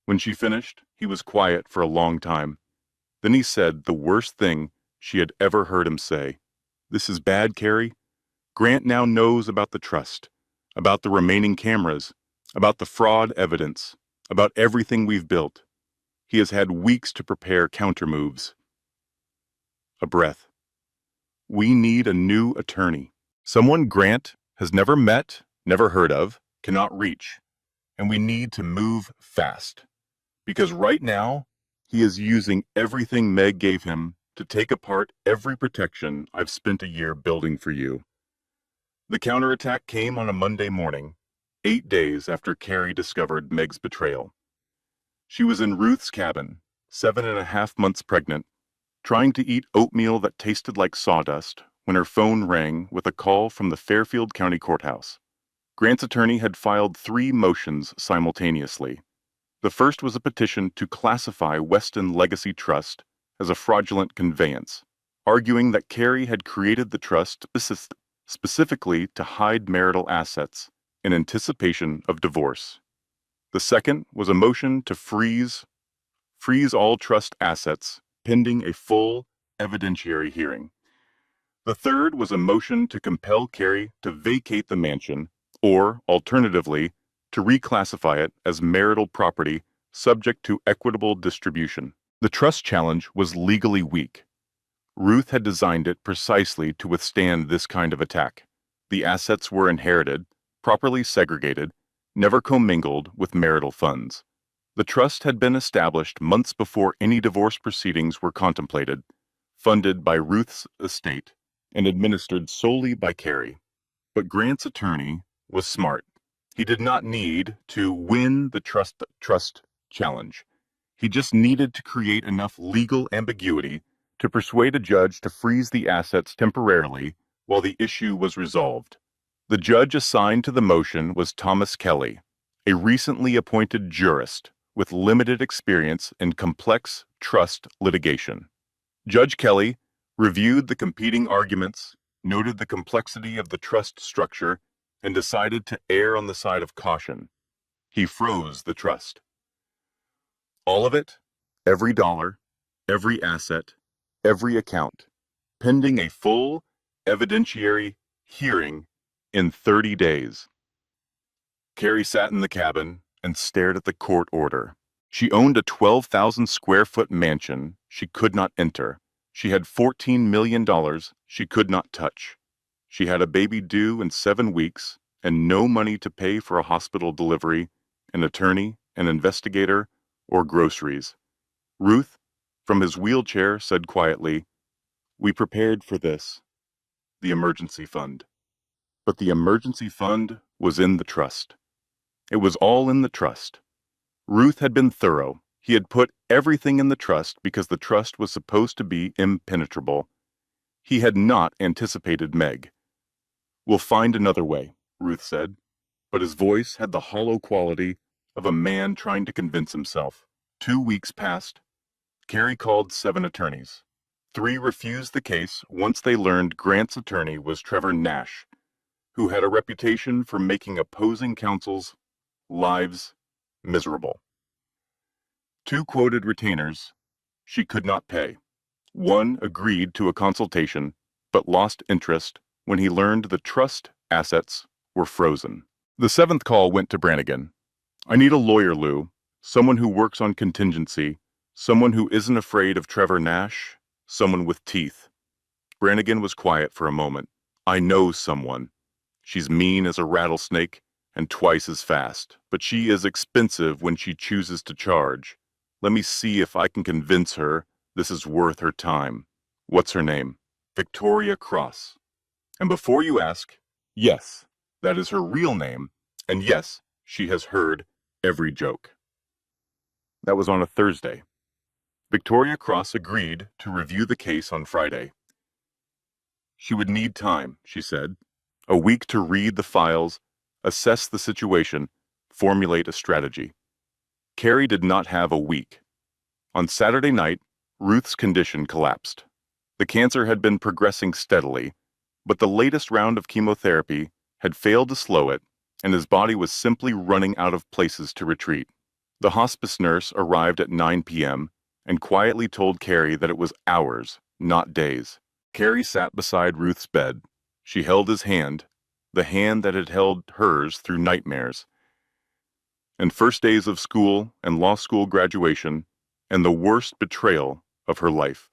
When she finished, he was quiet for a long time. Then he said the worst thing she had ever heard him say. "This is bad, Carrie. Grant now knows about the trust, about the remaining cameras, about the fraud evidence, about everything we've built. He has had weeks to prepare countermoves." A breath. "We need a new attorney. Someone Grant has never met, never heard of, cannot reach. And we need to move fast. Because right now, he is using everything Meg gave him to take apart every protection I've spent a year building for you." The counterattack came on a Monday morning, 8 days after Carrie discovered Meg's betrayal. She was in Ruth's cabin, 7.5 months pregnant, trying to eat oatmeal that tasted like sawdust when her phone rang with a call from the Fairfield County Courthouse. Grant's attorney had filed 3 motions simultaneously. The first was a petition to classify Weston Legacy Trust as a fraudulent conveyance, arguing that Carrie had created the trust specifically to hide marital assets in anticipation of divorce. The second was a motion to freeze all trust assets pending a full evidentiary hearing. The third was a motion to compel Carrie to vacate the mansion, or, alternatively, to reclassify it as marital property subject to equitable distribution. The trust challenge was legally weak. Ruth had designed it precisely to withstand this kind of attack. The assets were inherited, properly segregated, never commingled with marital funds. The trust had been established months before any divorce proceedings were contemplated, funded by Ruth's estate, and administered solely by Carrie. But Grant's attorney was smart. He did not need to win the trust challenge. He just needed to create enough legal ambiguity to persuade a judge to freeze the assets temporarily while the issue was resolved. The judge assigned to the motion was Thomas Kelly, a recently appointed jurist with limited experience in complex trust litigation. Judge Kelly reviewed the competing arguments, noted the complexity of the trust structure, and decided to err on the side of caution. He froze the trust. All of it, every dollar, every asset, every account, pending a full evidentiary hearing in 30 days. Carrie sat in the cabin and stared at the court order. She owned a 12,000 square foot mansion she could not enter. She had $14 million she could not touch. She had a baby due in 7 weeks and no money to pay for a hospital delivery, an attorney, an investigator, or groceries. Ruth, from his wheelchair, said quietly, "We prepared for this, the emergency fund." But the emergency fund was in the trust. It was all in the trust. Ruth had been thorough. He had put everything in the trust because the trust was supposed to be impenetrable. He had not anticipated Meg. "We'll find another way," Ruth said, but his voice had the hollow quality of a man trying to convince himself. 2 weeks passed. Carrie called 7 attorneys. 3 refused the case once they learned Grant's attorney was Trevor Nash, who had a reputation for making opposing counsel's lives miserable. 2 quoted retainers she could not pay. 1 agreed to a consultation, but lost interest when he learned the trust assets were frozen. The 7th call went to Brannigan. "I need a lawyer, Lou. Someone who works on contingency. Someone who isn't afraid of Trevor Nash. Someone with teeth." Brannigan was quiet for a moment. "I know someone. She's mean as a rattlesnake and twice as fast, but she is expensive when she chooses to charge. Let me see if I can convince her this is worth her time. What's her name?" "Victoria Cross. And before you ask, yes, that is her real name, and yes, she has heard every joke." That was on a Thursday. Victoria Cross agreed to review the case on Friday. She would need time, she said. A week to read the files, assess the situation, formulate a strategy. Carrie did not have a week. On Saturday night, Ruth's condition collapsed. The cancer had been progressing steadily, but the latest round of chemotherapy had failed to slow it, and his body was simply running out of places to retreat. The hospice nurse arrived at 9 p.m. and quietly told Carrie that it was hours, not days. Carrie sat beside Ruth's bed. She held his hand, the hand that had held hers through nightmares, and first days of school and law school graduation, and the worst betrayal of her life.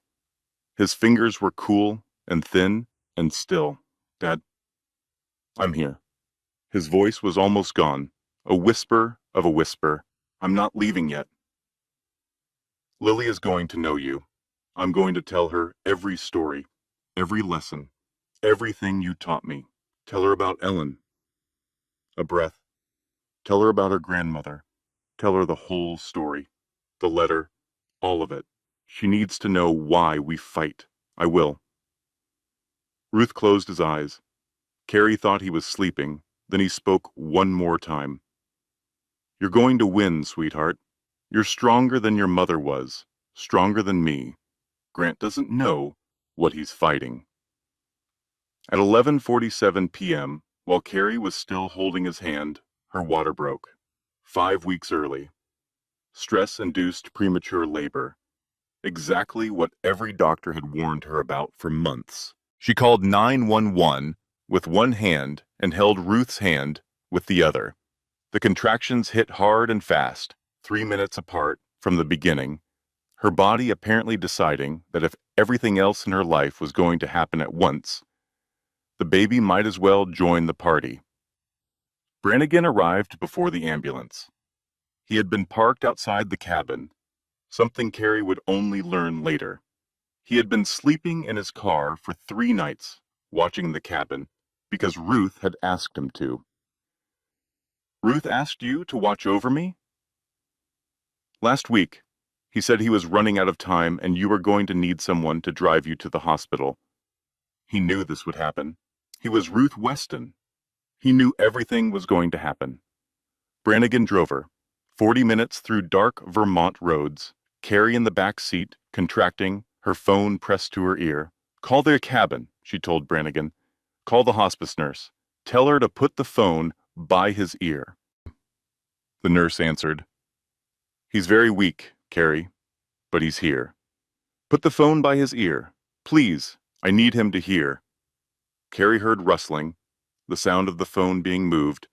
His fingers were cool and thin and still. "Dad, I'm here." His voice was almost gone, a whisper of a whisper. "I'm not leaving yet. Lily is going to know you. I'm going to tell her every story, every lesson, everything you taught me. Tell her about Ellen." A breath. "Tell her about her grandmother. Tell her the whole story. The letter, all of it. She needs to know why we fight. I will." Ruth closed his eyes. Carrie thought he was sleeping, then he spoke one more time. "You're going to win, sweetheart. You're stronger than your mother was, stronger than me. Grant doesn't know what he's fighting." At 11:47 p.m., while Carrie was still holding his hand, her water broke. 5 weeks early. Stress-induced premature labor. Exactly what every doctor had warned her about for months. She called 911 with one hand and held Ruth's hand with the other. The contractions hit hard and fast, 3 minutes apart from the beginning, her body apparently deciding that if everything else in her life was going to happen at once, the baby might as well join the party. Brannigan arrived before the ambulance. He had been parked outside the cabin, something Carrie would only learn later. He had been sleeping in his car for 3 nights, watching the cabin, because Ruth had asked him to. "Ruth asked you to watch over me?" "Last week. He said he was running out of time and you were going to need someone to drive you to the hospital." He knew this would happen. He was Ruth Weston. He knew everything was going to happen. Brannigan drove her. 40 minutes through dark Vermont roads, Carrie in the back seat, contracting, her phone pressed to her ear. "Call their cabin," she told Brannigan. "Call the hospice nurse. Tell her to put the phone by his ear." The nurse answered. "He's very weak, Carrie, but he's here. Put the phone by his ear. Please, I need him to hear." Carrie heard rustling, the sound of the phone being moved,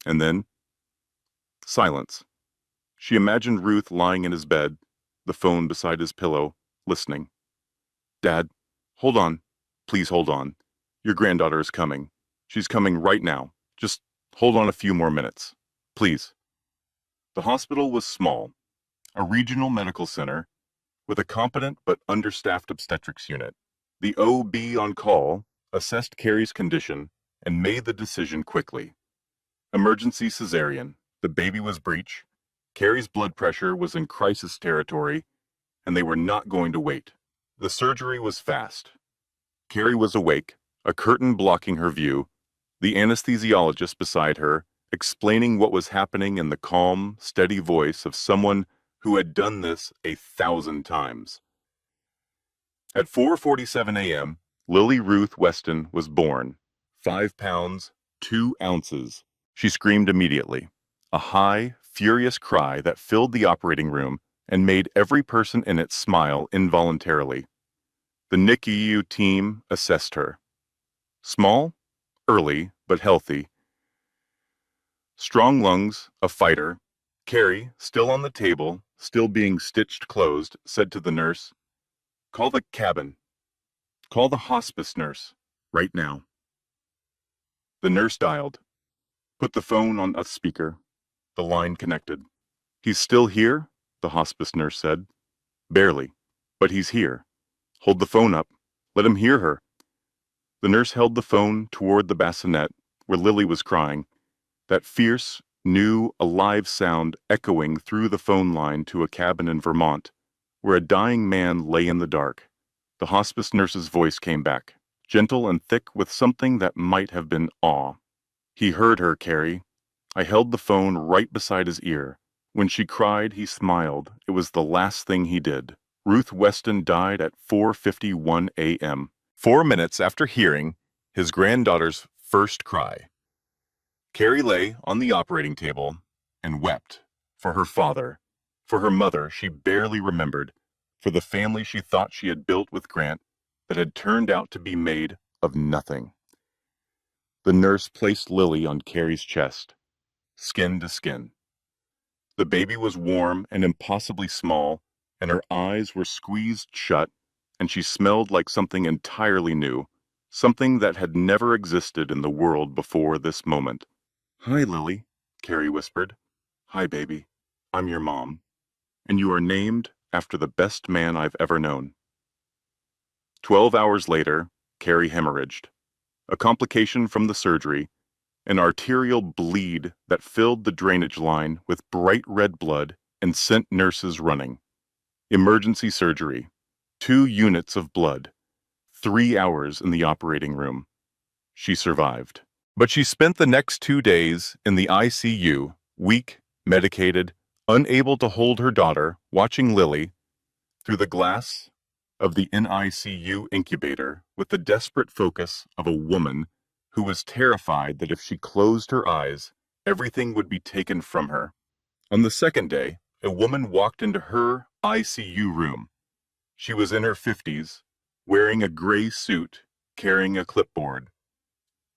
and then silence. She imagined Ruth lying in his bed, the phone beside his pillow, listening. "Dad, hold on. Please hold on. Your granddaughter is coming. She's coming right now. Just hold on a few more minutes. Please." The hospital was small, a regional medical center with a competent but understaffed obstetrics unit. The OB on call assessed Carrie's condition and made the decision quickly. Emergency cesarean. The baby was breech. Carrie's blood pressure was in crisis territory, and they were not going to wait. The surgery was fast. Carrie was awake, a curtain blocking her view, the anesthesiologist beside her, explaining what was happening in the calm, steady voice of someone who had done this 1,000 times. At 4:47 a.m., Lily Ruth Weston was born. 5 pounds, 2 ounces. She screamed immediately. A high, furious cry that filled the operating room and made every person in it smile involuntarily. The NICU team assessed her. Small, early, but healthy. Strong lungs, a fighter. Carrie, still on the table, still being stitched closed, said to the nurse, "Call the cabin. Call the hospice nurse, right now." The nurse dialed. Put the phone on a speaker. The line connected. "He's still here?" the hospice nurse said. "Barely, but he's here. Hold the phone up. Let him hear her." The nurse held the phone toward the bassinet where Lily was crying, that fierce, new, alive sound echoing through the phone line to a cabin in Vermont, where a dying man lay in the dark. The hospice nurse's voice came back, gentle and thick with something that might have been awe. "He heard her, Carrie. I held the phone right beside his ear. When she cried, he smiled. It was the last thing he did." Ruth Weston died at 4:51 a.m., 4 minutes after hearing his granddaughter's first cry. Carrie lay on the operating table and wept for her father, for her mother she barely remembered, for the family she thought she had built with Grant that had turned out to be made of nothing. The nurse placed Lily on Carrie's chest, skin to skin. The baby was warm and impossibly small, and her eyes were squeezed shut, and she smelled like something entirely new, something that had never existed in the world before this moment. "Hi, Lily," Carrie whispered. "Hi, baby. I'm your mom, and you are named after the best man I've ever known." 12 hours later, Carrie hemorrhaged, a complication from the surgery, an arterial bleed that filled the drainage line with bright red blood and sent nurses running. Emergency surgery, 2 units of blood, 3 hours in the operating room. She survived. But she spent the next 2 days in the ICU, weak, medicated, unable to hold her daughter, watching Lily through the glass of the NICU incubator with the desperate focus of a woman who was terrified that if she closed her eyes, everything would be taken from her. On the second day, a woman walked into her ICU room. She was in her 50s, wearing a gray suit, carrying a clipboard.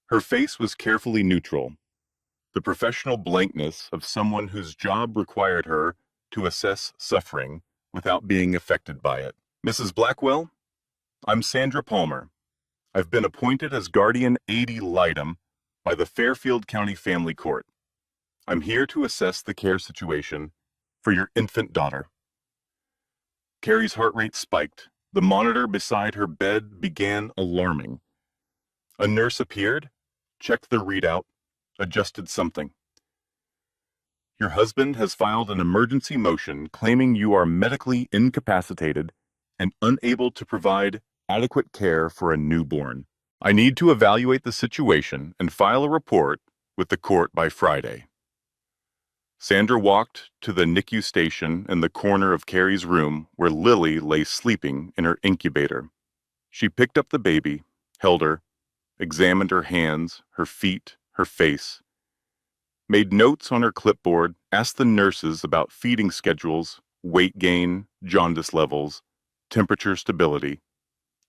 Her face was carefully neutral, the professional blankness of someone whose job required her to assess suffering without being affected by it. "Mrs. Blackwell, I'm Sandra Palmer. I've been appointed as guardian ad litem by the Fairfield County Family Court. I'm here to assess the care situation for your infant daughter." Carrie's heart rate spiked. The monitor beside her bed began alarming. A nurse appeared, checked the readout, adjusted something. "Your husband has filed an emergency motion claiming you are medically incapacitated and unable to provide adequate care for a newborn. I need to evaluate the situation and file a report with the court by Friday." Sandra walked to the NICU station in the corner of Carrie's room where Lily lay sleeping in her incubator. She picked up the baby, held her, examined her hands, her feet, her face, made notes on her clipboard, asked the nurses about feeding schedules, weight gain, jaundice levels, temperature stability.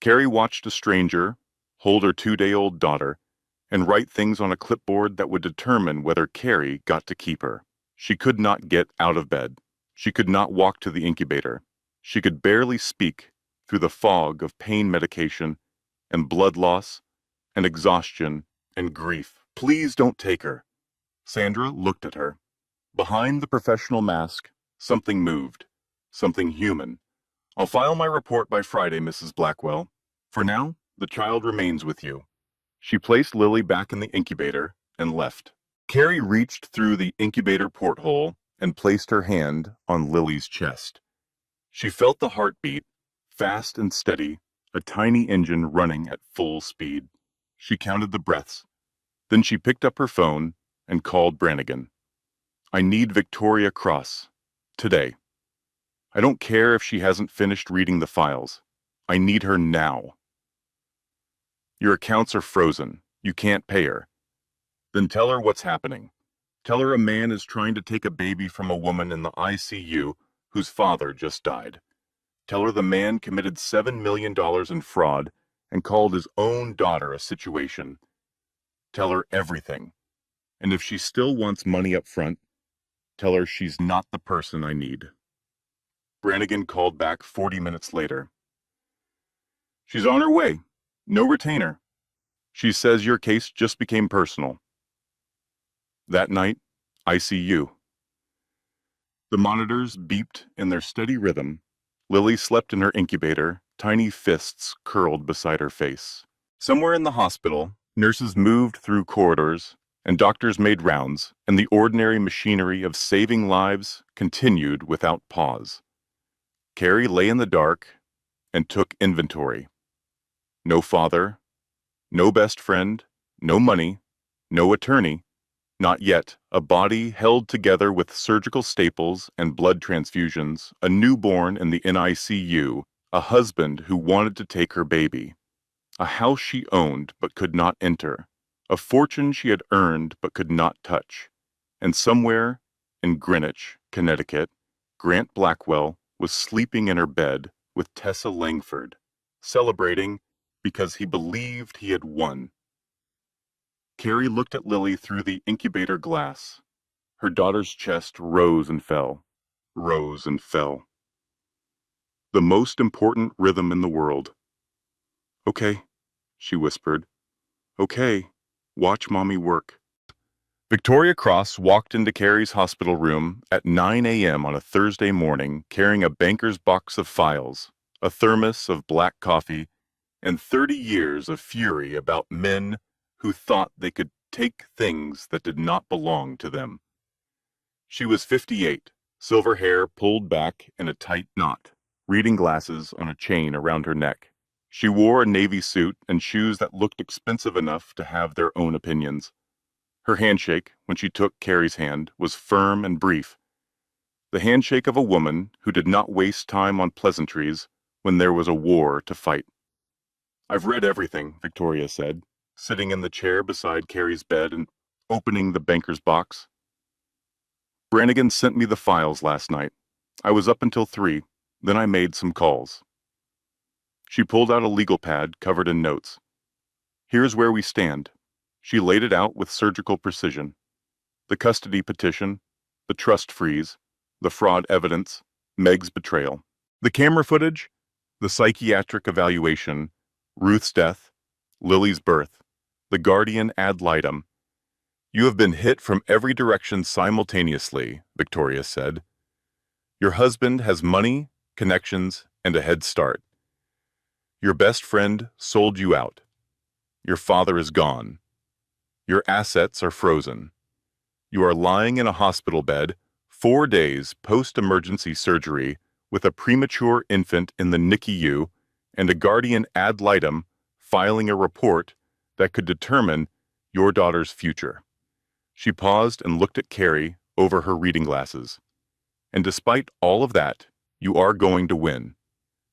Carrie watched a stranger hold her 2-day-old daughter and write things on a clipboard that would determine whether Carrie got to keep her. She could not get out of bed. She could not walk to the incubator. She could barely speak through the fog of pain medication and blood loss and exhaustion and grief. "Please don't take her." Sandra looked at her. Behind the professional mask, something moved, something human. "I'll file my report by Friday, Mrs. Blackwell. For now, the child remains with you." She placed Lily back in the incubator and left. Carrie reached through the incubator porthole and placed her hand on Lily's chest. She felt the heartbeat, fast and steady, a tiny engine running at full speed. She counted the breaths. Then she picked up her phone and called Brannigan. "I need Victoria Cross. Today. I don't care if she hasn't finished reading the files. I need her now." "Your accounts are frozen. You can't pay her." "Then tell her what's happening. Tell her a man is trying to take a baby from a woman in the ICU whose father just died. Tell her the man committed $7 million in fraud and called his own daughter a situation. Tell her everything. And if she still wants money up front, tell her she's not the person I need." Brannigan called back 40 minutes later. "She's on her way. No retainer. She says your case just became personal." That night, ICU. The monitors beeped in their steady rhythm. Lily slept in her incubator, tiny fists curled beside her face. Somewhere in the hospital, nurses moved through corridors, and doctors made rounds, and the ordinary machinery of saving lives continued without pause. Carrie lay in the dark and took inventory. No father, no best friend, no money, no attorney, Not yet. A body held together with surgical staples and blood transfusions, a newborn in the NICU, a husband who wanted to take her baby, a house she owned but could not enter, a fortune she had earned but could not touch. And somewhere in Greenwich, Connecticut, Grant Blackwell was sleeping in her bed with Tessa Langford, celebrating because he believed he had won. Carrie looked at Lily through the incubator glass. Her daughter's chest rose and fell, rose and fell. The most important rhythm in the world. Okay, she whispered. Okay, watch Mommy work. Victoria Cross walked into Carrie's hospital room at 9 a.m. on a Thursday morning carrying a banker's box of files, a thermos of black coffee, and 30 years of fury about men who thought they could take things that did not belong to them. She was 58, silver hair pulled back in a tight knot, reading glasses on a chain around her neck. She wore a navy suit and shoes that looked expensive enough to have their own opinions. Her handshake, when she took Carrie's hand, was firm and brief. The handshake of a woman who did not waste time on pleasantries when there was a war to fight. I've read everything, Victoria said, sitting in the chair beside Carrie's bed and opening the banker's box. Brannigan sent me the files last night. I was up until 3, then I made some calls. She pulled out a legal pad covered in notes. Here's where we stand. She laid it out with surgical precision. The custody petition, the trust freeze, the fraud evidence, Meg's betrayal. The camera footage, the psychiatric evaluation, Ruth's death, Lily's birth, the guardian ad litem. You have been hit from every direction simultaneously, Victoria said. Your husband has money, connections, and a head start. Your best friend sold you out. Your father is gone. Your assets are frozen. You are lying in a hospital bed 4 days post-emergency surgery with a premature infant in the NICU and a guardian ad litem filing a report that could determine your daughter's future. She paused and looked at Carrie over her reading glasses. And despite all of that, you are going to win.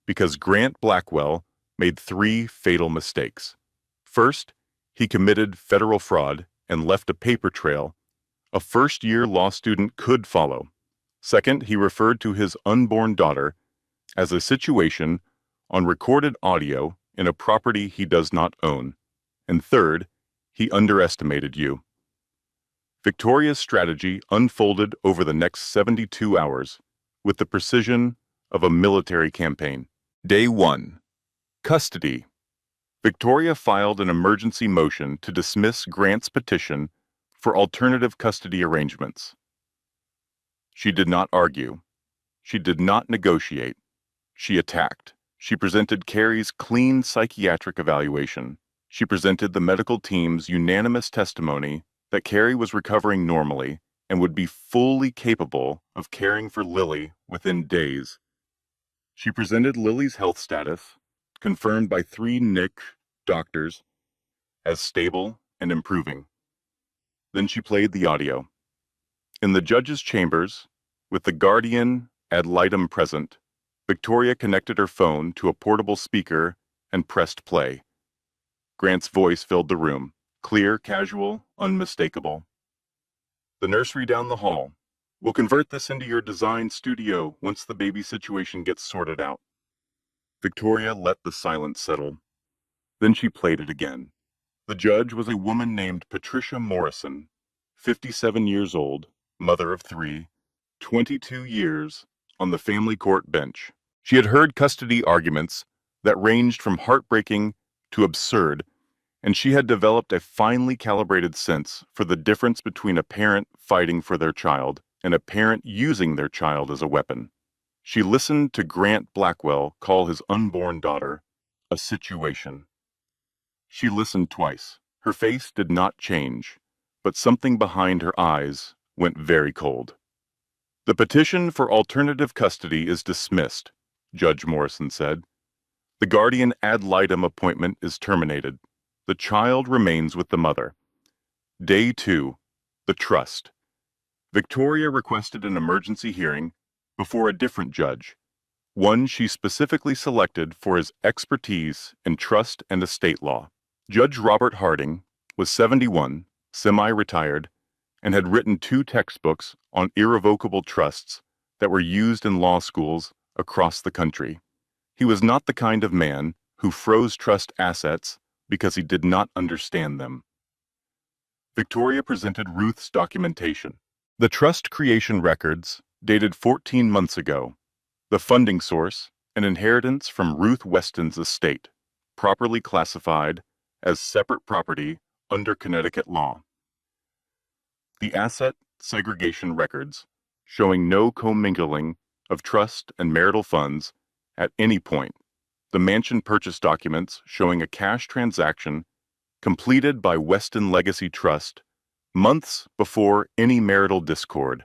Because Grant Blackwell made 3 fatal mistakes. First, he committed federal fraud and left a paper trail a first-year law student could follow. Second, he referred to his unborn daughter as a situation on recorded audio in a property he does not own. And third, he underestimated you. Victoria's strategy unfolded over the next 72 hours with the precision of a military campaign. Day 1. Custody. Victoria filed an emergency motion to dismiss Grant's petition for alternative custody arrangements. She did not argue. She did not negotiate. She attacked. She presented Carrie's clean psychiatric evaluation. She presented the medical team's unanimous testimony that Carrie was recovering normally and would be fully capable of caring for Lily within days. She presented Lily's health status, confirmed by 3 NIC doctors, as stable and improving. Then she played the audio. In the judge's chambers, with the guardian ad litem present, Victoria connected her phone to a portable speaker and pressed play. Grant's voice filled the room, clear, casual, unmistakable. The nursery down the hall. We'll convert this into your design studio once the baby situation gets sorted out. Victoria let the silence settle. Then she played it again. The judge was a woman named Patricia Morrison, 57 years old, mother of 3, 22 years on the family court bench. She had heard custody arguments that ranged from heartbreaking to absurd, and she had developed a finely calibrated sense for the difference between a parent fighting for their child and a parent using their child as a weapon. She listened to Grant Blackwell call his unborn daughter a situation. She listened twice. Her face did not change, but something behind her eyes went very cold. The petition for alternative custody is dismissed, Judge Morrison said. The guardian ad litem appointment is terminated. The child remains with the mother. Day 2. The trust. Victoria requested an emergency hearing before a different judge, one she specifically selected for his expertise in trust and estate law. Judge Robert Harding was 71, semi-retired, and had written 2 textbooks on irrevocable trusts that were used in law schools across the country. He was not the kind of man who froze trust assets because he did not understand them. Victoria presented Ruth's documentation. The trust creation records, dated 14 months ago. The funding source, an inheritance from Ruth Weston's estate, properly classified as separate property under Connecticut law. The asset segregation records, showing no commingling of trust and marital funds at any point. The mansion purchase documents showing a cash transaction completed by Weston Legacy Trust months before any marital discord.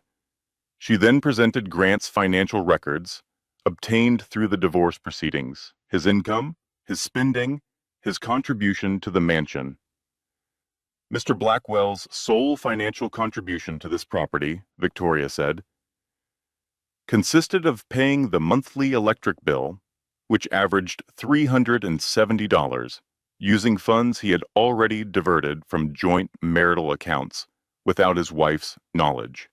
She then presented Grant's financial records obtained through the divorce proceedings, his income, his spending, his contribution to the mansion. Mr. Blackwell's sole financial contribution to this property, Victoria said, consisted of paying the monthly electric bill, which averaged $370, using funds he had already diverted from joint marital accounts without his wife's knowledge.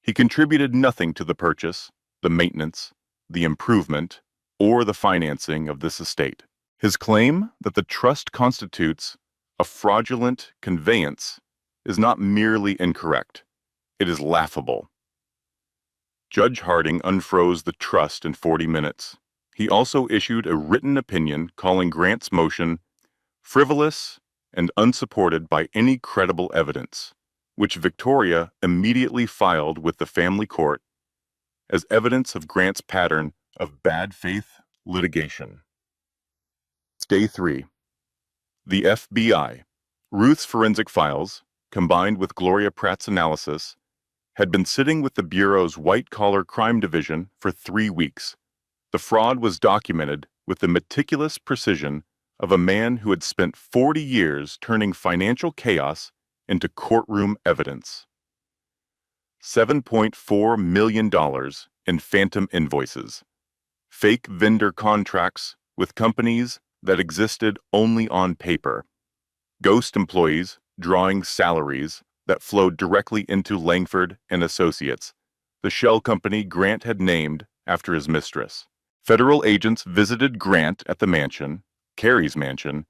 He contributed nothing to the purchase, the maintenance, the improvement, or the financing of this estate. His claim that the trust constitutes a fraudulent conveyance is not merely incorrect, it is laughable. Judge Harding unfroze the trust in 40 minutes. He also issued a written opinion calling Grant's motion frivolous and unsupported by any credible evidence, which Victoria immediately filed with the family court as evidence of Grant's pattern of bad faith litigation. Day 3. The FBI. Ruth's forensic files, combined with Gloria Pratt's analysis, had been sitting with the Bureau's white-collar crime division for 3 weeks. The fraud was documented with the meticulous precision of a man who had spent 40 years turning financial chaos into courtroom evidence. $7.4 million in phantom invoices, fake vendor contracts with companies that existed only on paper, ghost employees drawing salaries that flowed directly into Langford and Associates, the shell company Grant had named after his mistress. Federal agents visited Grant at the mansion, Carey's mansion,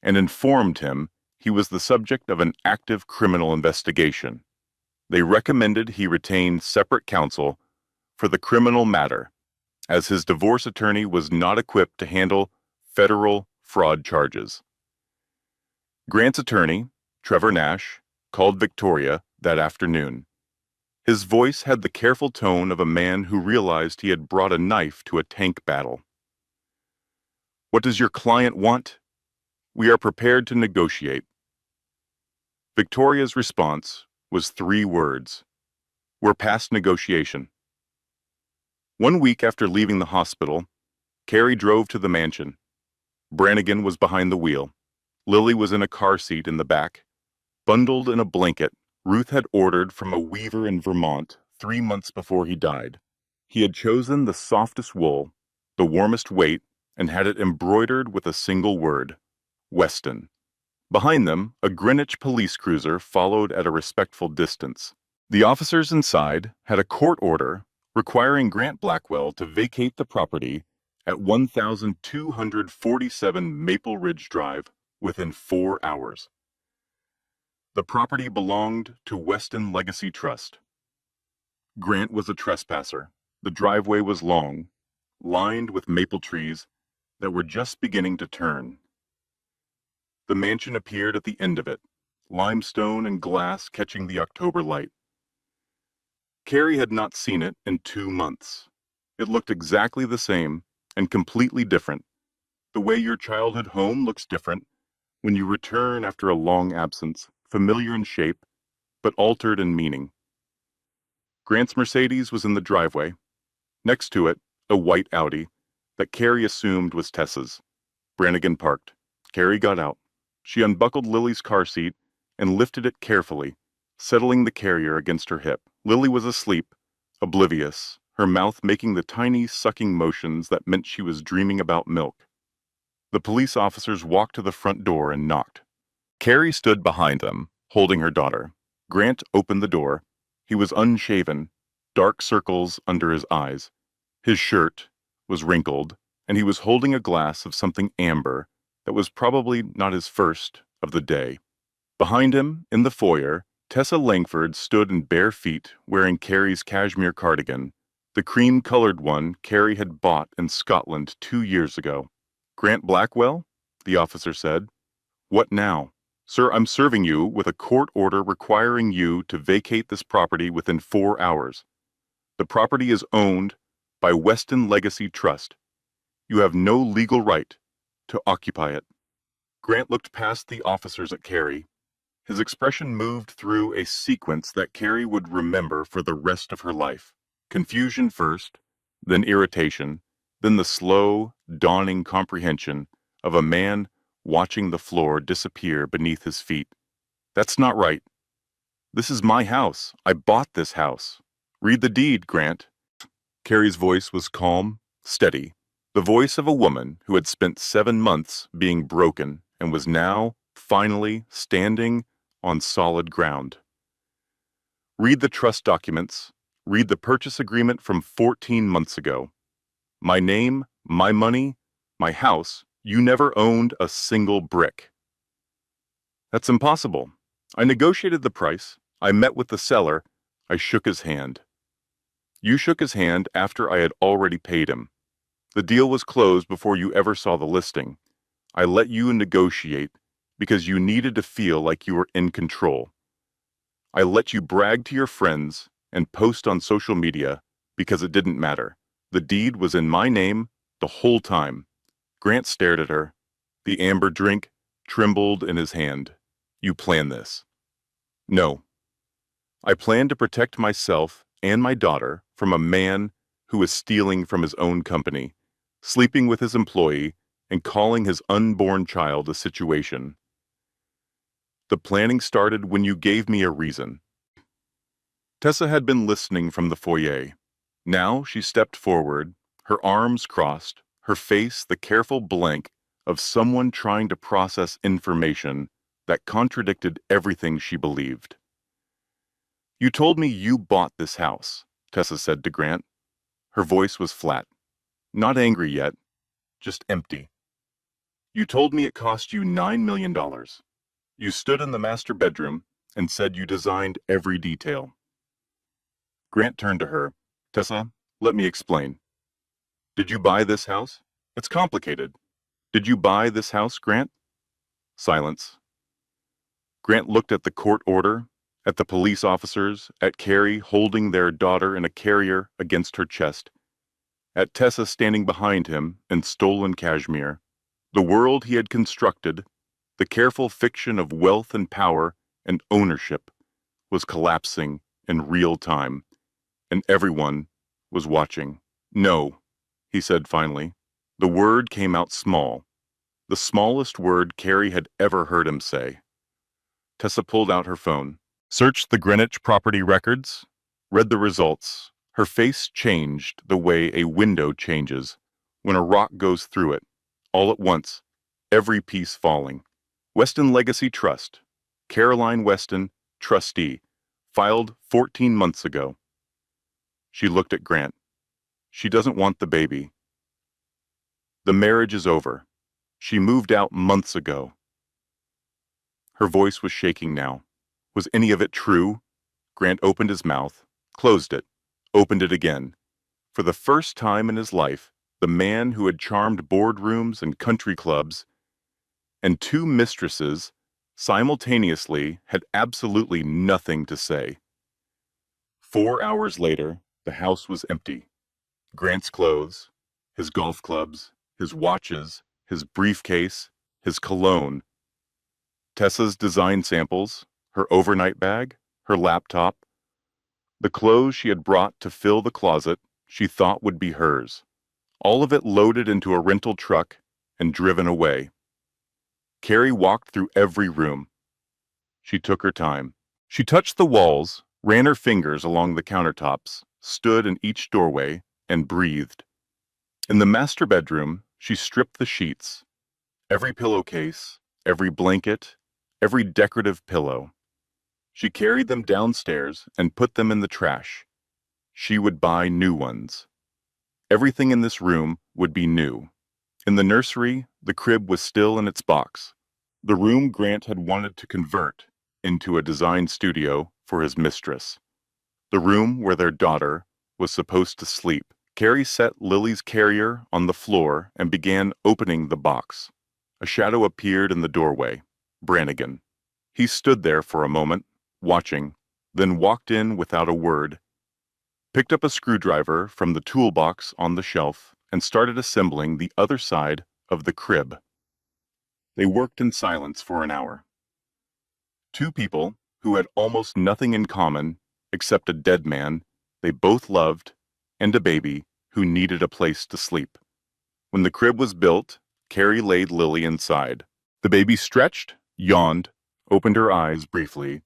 and informed him he was the subject of an active criminal investigation. They recommended he retain separate counsel for the criminal matter, as his divorce attorney was not equipped to handle federal fraud charges. Grant's attorney, Trevor Nash, called Victoria that afternoon. His voice had the careful tone of a man who realized he had brought a knife to a tank battle. "What does your client want?" "We are prepared to negotiate." Victoria's response was 3 words. "We're past negotiation." 1 week after leaving the hospital, Carey drove to the mansion. Brannigan was behind the wheel. Lily was in a car seat in the back. Bundled in a blanket Ruth had ordered from a weaver in Vermont 3 months before he died. He had chosen the softest wool, the warmest weight, and had it embroidered with a single word, Weston. Behind them, a Greenwich police cruiser followed at a respectful distance. The officers inside had a court order requiring Grant Blackwell to vacate the property at 1247 Maple Ridge Drive within 4 hours. The property belonged to Weston Legacy Trust. Grant was a trespasser. The driveway was long, lined with maple trees that were just beginning to turn. The mansion appeared at the end of it, limestone and glass catching the October light. Carey had not seen it in 2 months. It looked exactly the same and completely different. The way your childhood home looks different when you return after a long absence, familiar in shape, but altered in meaning. Grant's Mercedes was in the driveway. Next to it, a white Audi that Carey assumed was Tessa's. Brannigan parked. Carey got out. She unbuckled Lily's car seat and lifted it carefully, settling the carrier against her hip. Lily was asleep, oblivious, her mouth making the tiny sucking motions that meant she was dreaming about milk. The police officers walked to the front door and knocked. Carrie stood behind them, holding her daughter. Grant opened the door. He was unshaven, dark circles under his eyes. His shirt was wrinkled, and he was holding a glass of something amber that was probably not his first of the day. Behind him, in the foyer, Tessa Langford stood in bare feet, wearing Carrie's cashmere cardigan, the cream-colored one Carrie had bought in Scotland 2 years ago. "Grant Blackwell?" the officer said. "What now?" "Sir, I'm serving you with a court order requiring you to vacate this property within 4 hours. The property is owned by Weston Legacy Trust. You have no legal right to occupy it." Grant looked past the officers at Carrie. His expression moved through a sequence that Carrie would remember for the rest of her life. Confusion first, then irritation, then the slow, dawning comprehension of a man watching the floor disappear beneath his feet. "That's not right. This is my house. I bought this house. Read the deed, Grant." Carrie's voice was calm, steady, the voice of a woman who had spent 7 months being broken and was now, finally, standing on solid ground. "Read the trust documents. Read the purchase agreement from 14 months ago. My name, my money, my house. You never owned a single brick." "That's impossible. I negotiated the price. I met with the seller. I shook his hand." "You shook his hand after I had already paid him. The deal was closed before you ever saw the listing. I let you negotiate because you needed to feel like you were in control. I let you brag to your friends and post on social media because it didn't matter. The deed was in my name the whole time." Grant stared at her. The amber drink trembled in his hand. "You planned this." "No. I planned to protect myself and my daughter from a man who was stealing from his own company, sleeping with his employee, and calling his unborn child a situation. The planning started when you gave me a reason." Tessa had been listening from the foyer. Now she stepped forward, her arms crossed, her face the careful blank of someone trying to process information that contradicted everything she believed. "You told me you bought this house," Tessa said to Grant. Her voice was flat. Not angry yet, just empty. "You told me it cost you $9 million. You stood in the master bedroom and said you designed every detail." Grant turned to her. "Tessa, let me explain. Did you buy this house? It's complicated. Did you buy this house, Grant?" Silence. Grant looked at the court order, at the police officers, at Carrie holding their daughter in a carrier against her chest, at Tessa standing behind him in stolen cashmere. The world he had constructed, the careful fiction of wealth and power and ownership, was collapsing in real time, and everyone was watching. "No," he said finally. The word came out small, the smallest word Carrie had ever heard him say. Tessa pulled out her phone, searched the Greenwich property records, read the results. Her face changed the way a window changes when a rock goes through it, all at once, every piece falling. Weston Legacy Trust, Caroline Weston, trustee, filed 14 months ago. She looked at Grant. "She doesn't want the baby. The marriage is over. She moved out months ago." Her voice was shaking now. Was any of it true? Grant opened his mouth, closed it, opened it again. For the first time in his life, the man who had charmed boardrooms and country clubs and 2 mistresses simultaneously had absolutely nothing to say. 4 hours later, the house was empty. Grant's clothes, his golf clubs, his watches, his briefcase, his cologne, Tessa's design samples, her overnight bag, her laptop, the clothes she had brought to fill the closet she thought would be hers, all of it loaded into a rental truck and driven away. Carrie walked through every room. She took her time. She touched the walls, ran her fingers along the countertops, stood in each doorway, and breathed. In the master bedroom, she stripped the sheets, every pillowcase, every blanket, every decorative pillow. She carried them downstairs and put them in the trash. She would buy new ones. Everything in this room would be new. In the nursery, the crib was still in its box. The room Grant had wanted to convert into a design studio for his mistress. The room where their daughter was supposed to sleep. Carrie set Lily's carrier on the floor and began opening the box. A shadow appeared in the doorway. Brannigan. He stood there for a moment, watching, then walked in without a word, picked up a screwdriver from the toolbox on the shelf, and started assembling the other side of the crib. They worked in silence for an hour. Two people who had almost nothing in common except a dead man they both loved and a baby who needed a place to sleep. When the crib was built, Carrie laid Lily inside. The baby stretched, yawned, opened her eyes briefly,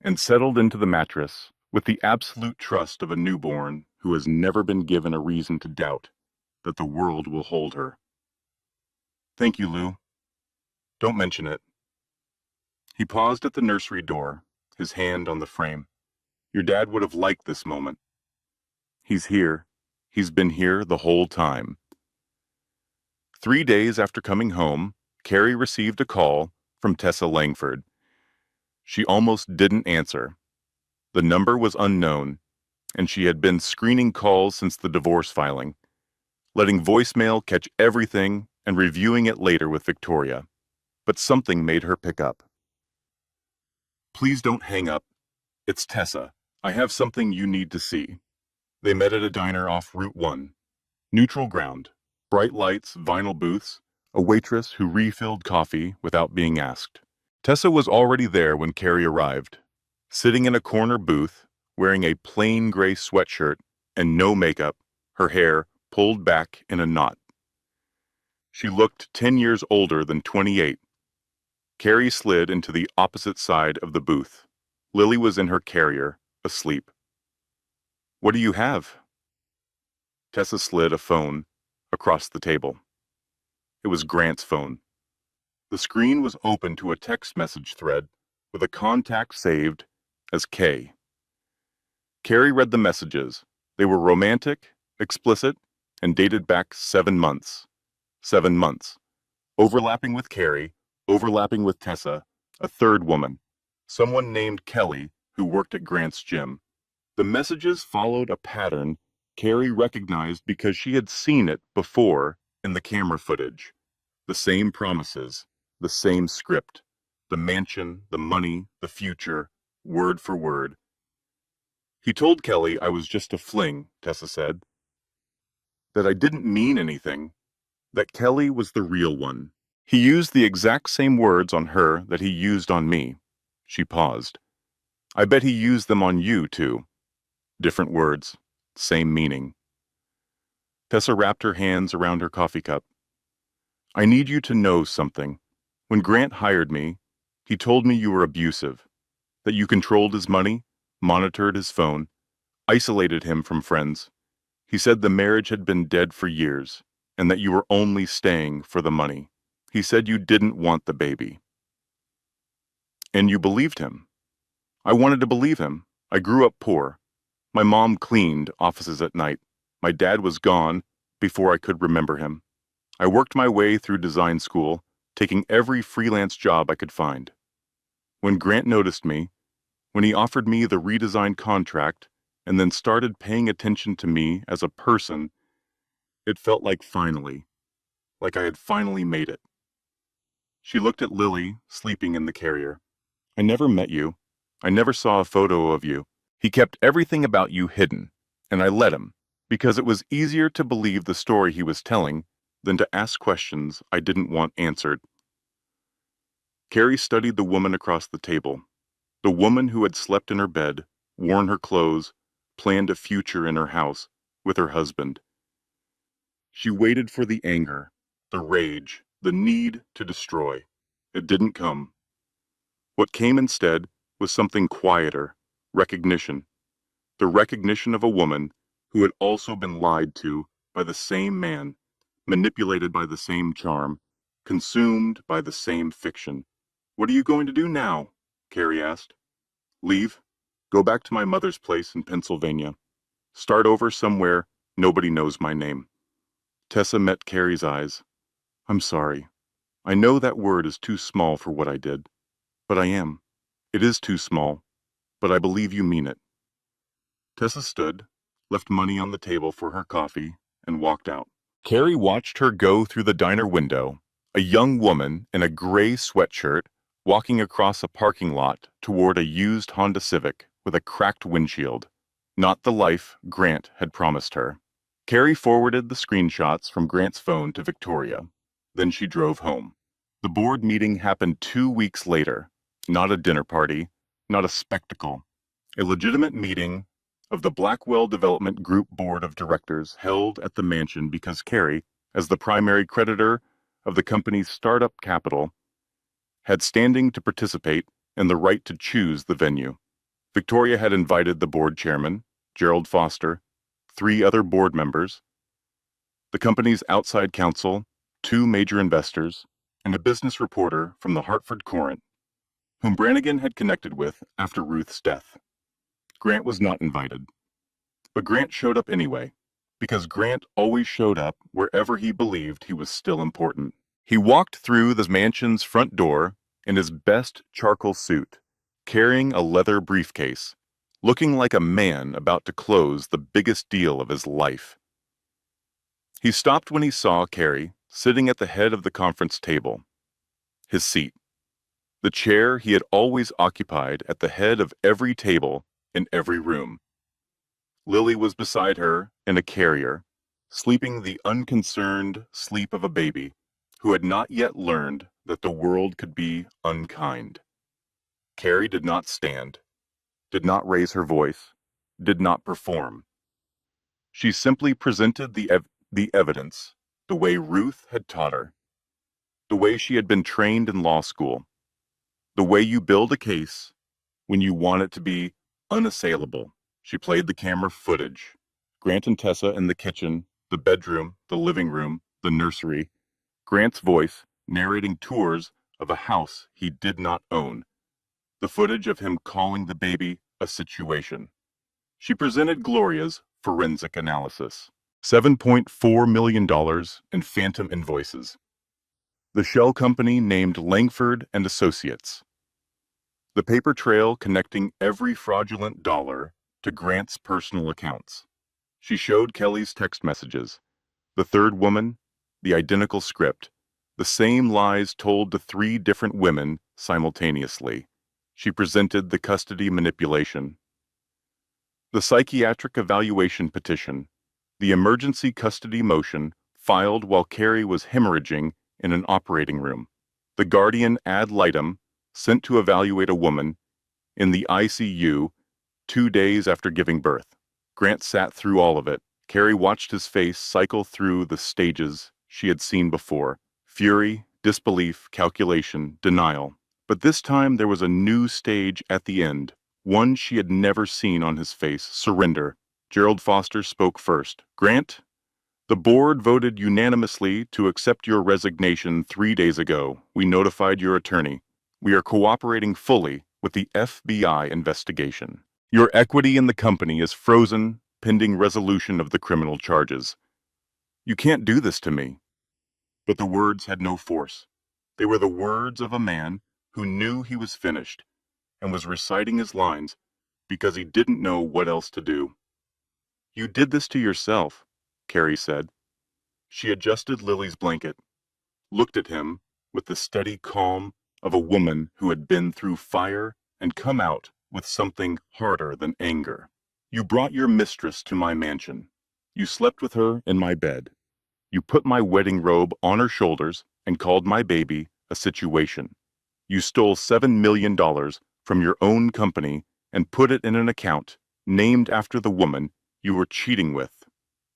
and settled into the mattress with the absolute trust of a newborn who has never been given a reason to doubt that the world will hold her. "Thank you, Lou. Don't mention it." He paused at the nursery door, his hand on the frame. "Your dad would have liked this moment. He's here. He's been here the whole time." 3 days after coming home, Carrie received a call from Tessa Langford. She almost didn't answer. The number was unknown, and she had been screening calls since the divorce filing, letting voicemail catch everything and reviewing it later with Victoria. But something made her pick up. "Please don't hang up. It's Tessa. I have something you need to see." They met at a diner off Route 1. Neutral ground. Bright lights, vinyl booths, a waitress who refilled coffee without being asked. Tessa was already there when Carrie arrived, sitting in a corner booth, wearing a plain gray sweatshirt and no makeup, her hair pulled back in a knot. She looked 10 years older than 28. Carrie slid into the opposite side of the booth. Lily was in her carrier, asleep. "What do you have?" Tessa slid a phone across the table. It was Grant's phone. The screen was open to a text message thread with a contact saved as K. Carrie read the messages. They were romantic, explicit, and dated back 7 months. 7 months. Overlapping with Carrie, overlapping with Tessa, a third woman, someone named Kelly who worked at Grant's gym. The messages followed a pattern Carrie recognized because she had seen it before in the camera footage. The same promises, the same script, the mansion, the money, the future, word for word. "He told Kelly I was just a fling," Tessa said. "That I didn't mean anything. That Kelly was the real one. He used the exact same words on her that he used on me." She paused. "I bet he used them on you, too. Different words, same meaning." Tessa wrapped her hands around her coffee cup. "I need you to know something. When Grant hired me, he told me you were abusive, that you controlled his money, monitored his phone, isolated him from friends. He said the marriage had been dead for years, and that you were only staying for the money. He said you didn't want the baby." "And you believed him?" "I wanted to believe him. I grew up poor. My mom cleaned offices at night. My dad was gone before I could remember him. I worked my way through design school, taking every freelance job I could find. When Grant noticed me, when he offered me the redesign contract, and then started paying attention to me as a person, it felt like like I had finally made it." She looked at Lily, sleeping in the carrier. "I never met you. I never saw a photo of you. He kept everything about you hidden, and I let him, because it was easier to believe the story he was telling than to ask questions I didn't want answered." Carrie studied the woman across the table, the woman who had slept in her bed, worn her clothes, planned a future in her house with her husband. She waited for the anger, the rage, the need to destroy. It didn't come. What came instead was something quieter, recognition. The recognition of a woman who had also been lied to by the same man, manipulated by the same charm, consumed by the same fiction. "What are you going to do now?" Carrie asked. "Leave. Go back to my mother's place in Pennsylvania. Start over somewhere nobody knows my name." Tessa met Carrie's eyes. "I'm sorry. I know that word is too small for what I did. But I am. It is too small, but I believe you mean it." Tessa stood, left money on the table for her coffee, and walked out. Carrie watched her go through the diner window, a young woman in a gray sweatshirt walking across a parking lot toward a used Honda Civic with a cracked windshield. Not the life Grant had promised her. Carrie forwarded the screenshots from Grant's phone to Victoria. Then she drove home. The board meeting happened 2 weeks later. Not a dinner party, not a spectacle. A legitimate meeting of the Blackwell Development Group Board of Directors held at the mansion because Carrie, as the primary creditor of the company's startup capital, had standing to participate and the right to choose the venue. Victoria had invited the board chairman, Gerald Foster, 3 other board members, the company's outside counsel, 2 major investors, and a business reporter from the Hartford Courant, whom Brannigan had connected with after Ruth's death. Grant was not invited. But Grant showed up anyway, because Grant always showed up wherever he believed he was still important. He walked through the mansion's front door in his best charcoal suit, carrying a leather briefcase, looking like a man about to close the biggest deal of his life. He stopped when he saw Carrie sitting at the head of the conference table. His seat. The chair he had always occupied at the head of every table in every room. Lily was beside her in a carrier, sleeping the unconcerned sleep of a baby who had not yet learned that the world could be unkind. Carrie did not stand, did not raise her voice, did not perform. She simply presented the evidence the way Ruth had taught her, the way she had been trained in law school, the way you build a case when you want it to be unassailable. She played the camera footage. Grant and Tessa in the kitchen, the bedroom, the living room, the nursery. Grant's voice narrating tours of a house he did not own. The footage of him calling the baby a situation. She presented Gloria's forensic analysis. $7.4 million in phantom invoices. The shell company named Langford and Associates. The paper trail connecting every fraudulent dollar to Grant's personal accounts. She showed Kelly's text messages. The third woman, the identical script, the same lies told to 3 different women simultaneously. She presented the custody manipulation. The psychiatric evaluation petition, the emergency custody motion filed while Carrie was hemorrhaging in an operating room. The guardian ad litem sent to evaluate a woman in the ICU 2 days after giving birth. Grant sat through all of it. Carrie watched his face cycle through the stages she had seen before. Fury, disbelief, calculation, denial. But this time there was a new stage at the end, one she had never seen on his face: surrender. Gerald Foster spoke first. "Grant, the board voted unanimously to accept your resignation 3 days ago. We notified your attorney. We are cooperating fully with the FBI investigation. Your equity in the company is frozen pending resolution of the criminal charges. You can't do this to me." But the words had no force. They were the words of a man who knew he was finished and was reciting his lines because he didn't know what else to do. "You did this to yourself," Carrie said. She adjusted Lily's blanket, looked at him with the steady calm of a woman who had been through fire and come out with something harder than anger. "You brought your mistress to my mansion. You slept with her in my bed. You put my wedding robe on her shoulders and called my baby a situation. You stole $7 million from your own company and put it in an account named after the woman you were cheating with.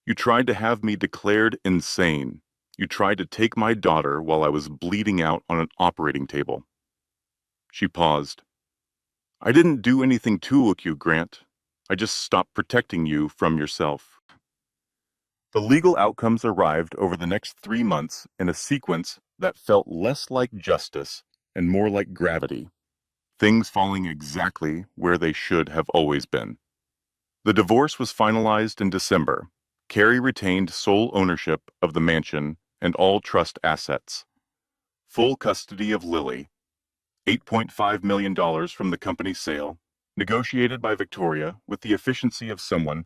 You tried to have me declared insane. You tried to take my daughter while I was bleeding out on an operating table." She paused. I didn't do anything to you, Grant. I just stopped protecting you from yourself. The legal outcomes arrived over the next 3 months in a sequence that felt less like justice and more like gravity, things falling exactly where they should have always been. The divorce was finalized in December. Carrie retained sole ownership of the mansion and all trust assets, full custody of Lily, $8.5 million from the company's sale, negotiated by Victoria with the efficiency of someone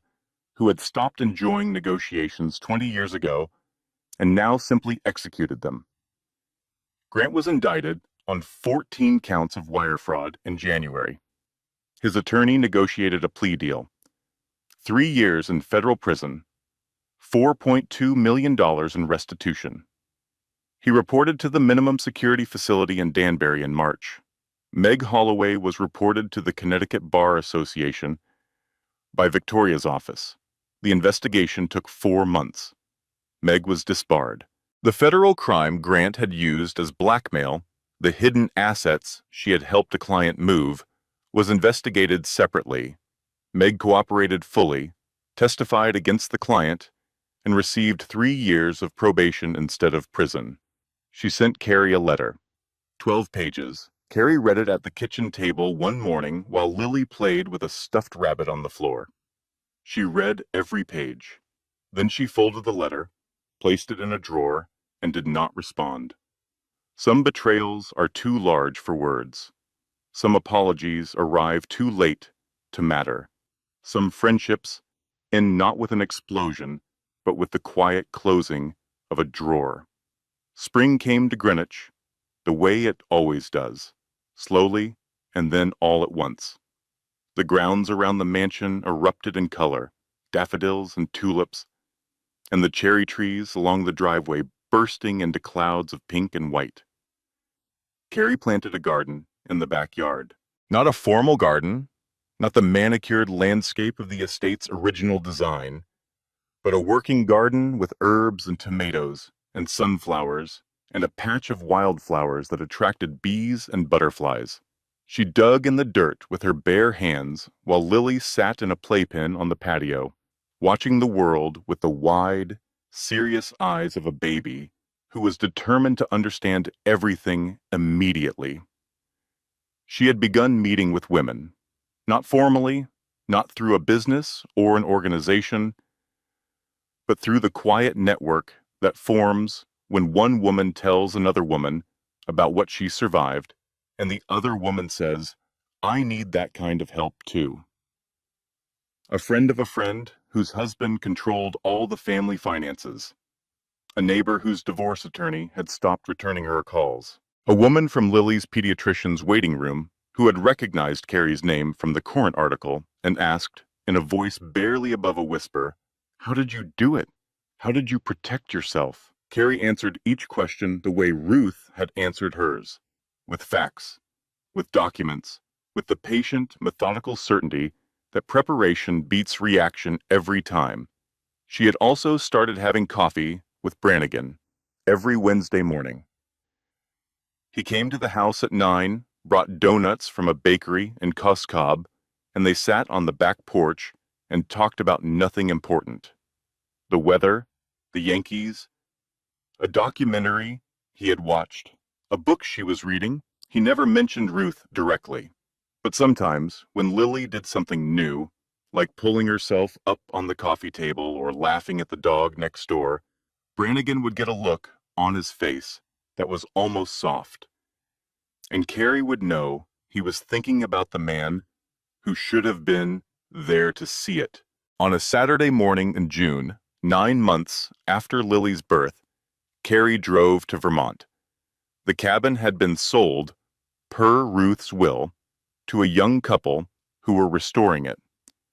who had stopped enjoying negotiations 20 years ago and now simply executed them. Grant was indicted on 14 counts of wire fraud in January. His attorney negotiated a plea deal: 3 years in federal prison, $4.2 million in restitution. He reported to the minimum security facility in Danbury in March. Meg Holloway was reported to the Connecticut Bar Association by Victoria's office. The investigation took 4 months. Meg was disbarred. The federal crime Grant had used as blackmail, the hidden assets she had helped a client move, was investigated separately. Meg cooperated fully, testified against the client, and received 3 years of probation instead of prison. She sent Carrie a letter, 12 pages. Carrie read it at the kitchen table one morning while Lily played with a stuffed rabbit on the floor. She read every page. Then she folded the letter, placed it in a drawer, and did not respond. Some betrayals are too large for words. Some apologies arrive too late to matter. Some friendships end not with an explosion, but with the quiet closing of a drawer. Spring came to Greenwich, the way it always does, slowly and then all at once. The grounds around the mansion erupted in color, daffodils and tulips, and the cherry trees along the driveway bursting into clouds of pink and white. Carrie planted a garden in the backyard. Not a formal garden, not the manicured landscape of the estate's original design, but a working garden with herbs and tomatoes and sunflowers and a patch of wildflowers that attracted bees and butterflies. She dug in the dirt with her bare hands while Lily sat in a playpen on the patio, watching the world with the wide, serious eyes of a baby who was determined to understand everything immediately. She had begun meeting with women, not formally, not through a business or an organization, but through the quiet network that forms when one woman tells another woman about what she survived, and the other woman says, "I need that kind of help too." A friend of a friend whose husband controlled all the family finances. A neighbor whose divorce attorney had stopped returning her calls. A woman from Lily's pediatrician's waiting room who had recognized Carrie's name from the Courant article and asked, in a voice barely above a whisper, "How did you do it? How did you protect yourself?" Carrie answered each question the way Ruth had answered hers, with facts, with documents, with the patient, methodical certainty that preparation beats reaction every time. She had also started having coffee with Brannigan every Wednesday morning. He came to the house at 9, brought donuts from a bakery in Coscob, and they sat on the back porch and talked about nothing important. The weather, the Yankees, a documentary he had watched, a book she was reading. He never mentioned Ruth directly. But sometimes, when Lily did something new, like pulling herself up on the coffee table or laughing at the dog next door, Brannigan would get a look on his face that was almost soft. And Carrie would know he was thinking about the man who should have been there to see it. On a Saturday morning in June, 9 months after Lily's birth, Carrie drove to Vermont. The cabin had been sold, per Ruth's will, to a young couple who were restoring it.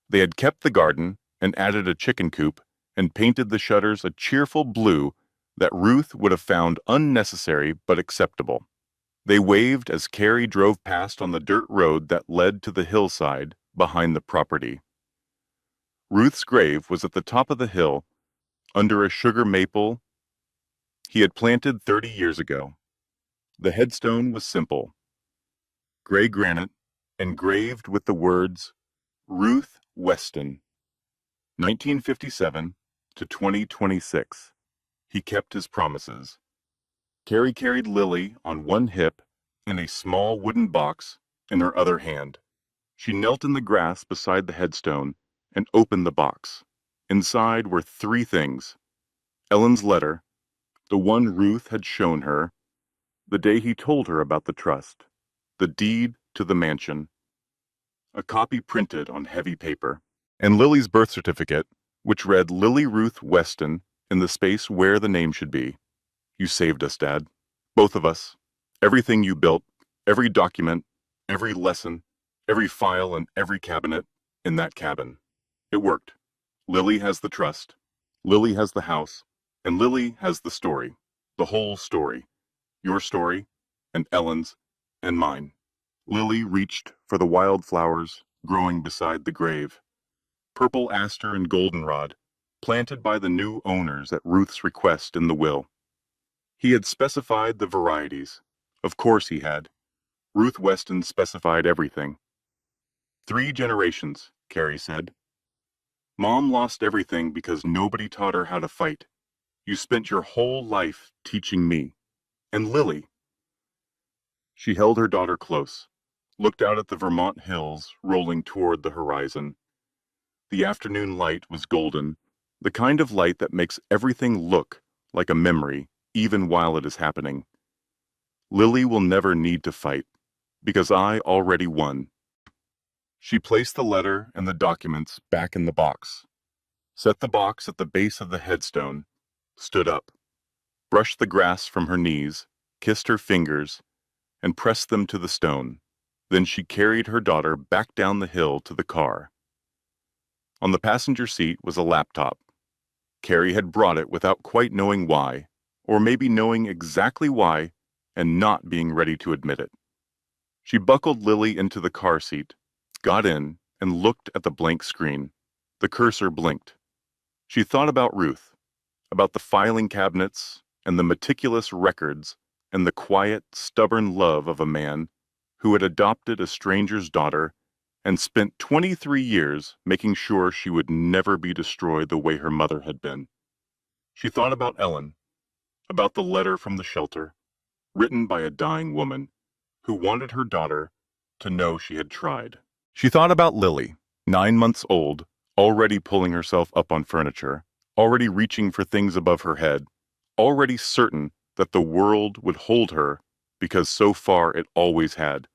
They had kept the garden and added a chicken coop and painted the shutters a cheerful blue that Ruth would have found unnecessary but acceptable. They waved as Carrie drove past on the dirt road that led to the hillside behind the property. Ruth's grave was at the top of the hill, under a sugar maple he had planted 30 years ago. The headstone was simple: gray granite engraved with the words, Ruth Weston, 1957 to 2026. He kept his promises. Carrie carried Lily on one hip and a small wooden box in her other hand. She knelt in the grass beside the headstone and opened the box. Inside were three things: Ellen's letter, the one Ruth had shown her, the day he told her about the trust, the deed to the mansion, a copy printed on heavy paper, and Lily's birth certificate, which read Lily Ruth Weston in the space where the name should be. You saved us, Dad. Both of us. Everything you built, every document, every lesson, every file, and every cabinet in that cabin. It worked. Lily has the trust. Lily has the house. And Lily has the story. The whole story. Your story, and Ellen's, and mine. Lily reached for the wildflowers growing beside the grave. Purple aster and goldenrod, planted by the new owners at Ruth's request in the will. He had specified the varieties. Of course he had. Ruth Weston specified everything. 3 generations, Carrie said. Mom lost everything because nobody taught her how to fight. You spent your whole life teaching me. And Lily. She held her daughter close, looked out at the Vermont hills rolling toward the horizon. The afternoon light was golden, the kind of light that makes everything look like a memory, even while it is happening. Lily will never need to fight, because I already won. She placed the letter and the documents back in the box, set the box at the base of the headstone, stood up, brushed the grass from her knees, kissed her fingers, and pressed them to the stone. Then she carried her daughter back down the hill to the car. On the passenger seat was a laptop. Carrie had brought it without quite knowing why, or maybe knowing exactly why and not being ready to admit it. She buckled Lily into the car seat, got in, and looked at the blank screen. The cursor blinked. She thought about Ruth, about the filing cabinets and the meticulous records and the quiet, stubborn love of a man who had adopted a stranger's daughter and spent 23 years making sure she would never be destroyed the way her mother had been. She thought about Ellen, about the letter from the shelter, written by a dying woman who wanted her daughter to know she had tried. She thought about Lily, 9 months old, already pulling herself up on furniture, already reaching for things above her head, already certain that the world would hold her because so far it always had.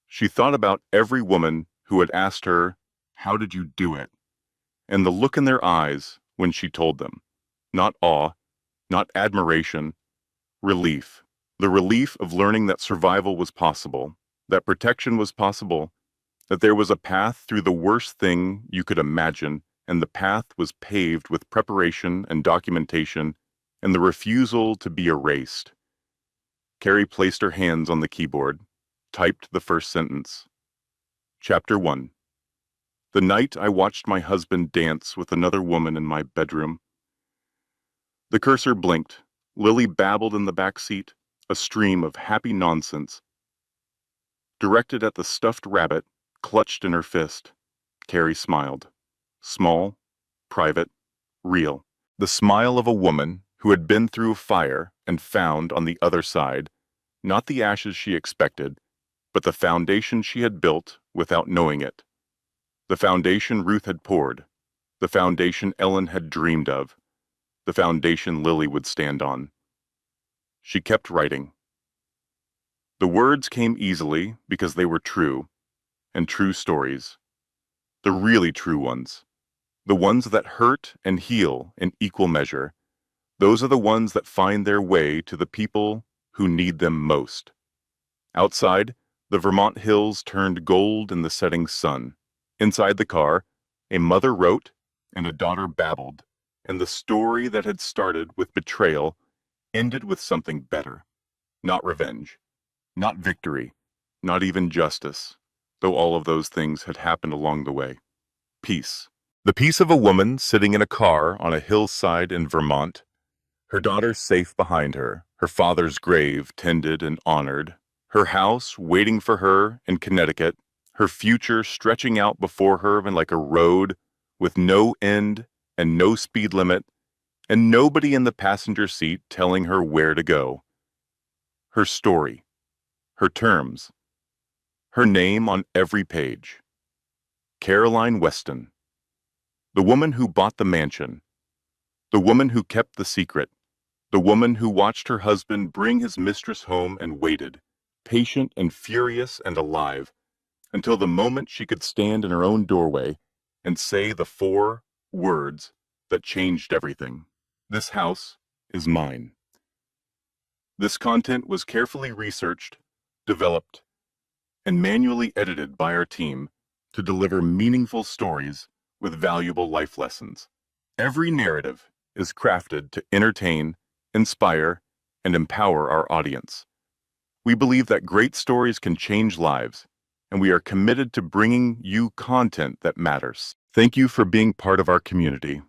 She thought about every woman who had asked her, "How did you do it?" and the look in their eyes when she told them. Not awe, not admiration, relief. The relief of learning that survival was possible, that protection was possible, that there was a path through the worst thing you could imagine, and the path was paved with preparation and documentation and the refusal to be erased. Carrie placed her hands on the keyboard, typed the first sentence. Chapter 1. The night I watched my husband dance with another woman in my bedroom. The cursor blinked. Lily babbled in the back seat, a stream of happy nonsense, directed at the stuffed rabbit clutched in her fist. Carrie smiled. Small, private, real. The smile of a woman who had been through fire and found on the other side, not the ashes she expected, but the foundation she had built without knowing it. The foundation Ruth had poured. The foundation Ellen had dreamed of. The foundation Lily would stand on. She kept writing. The words came easily because they were true, and true stories. The really true ones. The ones that hurt and heal in equal measure. Those are the ones that find their way to the people who need them most. Outside, the Vermont hills turned gold in the setting sun. Inside the car, a mother wrote and a daughter babbled, and the story that had started with betrayal ended with something better. Not revenge, not victory, not even justice, though all of those things had happened along the way. Peace. The peace of a woman sitting in a car on a hillside in Vermont, her daughter safe behind her, her father's grave tended and honored, her house waiting for her in Connecticut, her future stretching out before her like a road with no end and no speed limit, and nobody in the passenger seat telling her where to go. Her story, her terms, her name on every page. Caroline Weston, the woman who bought the mansion, the woman who kept the secret, the woman who watched her husband bring his mistress home and waited, patient and furious and alive, until the moment she could stand in her own doorway and say the 4 words that changed everything. This house is mine. This content was carefully researched, developed, and manually edited by our team to deliver meaningful stories with valuable life lessons. Every narrative is crafted to entertain, inspire, and empower our audience. We believe that great stories can change lives, and we are committed to bringing you content that matters. Thank you for being part of our community.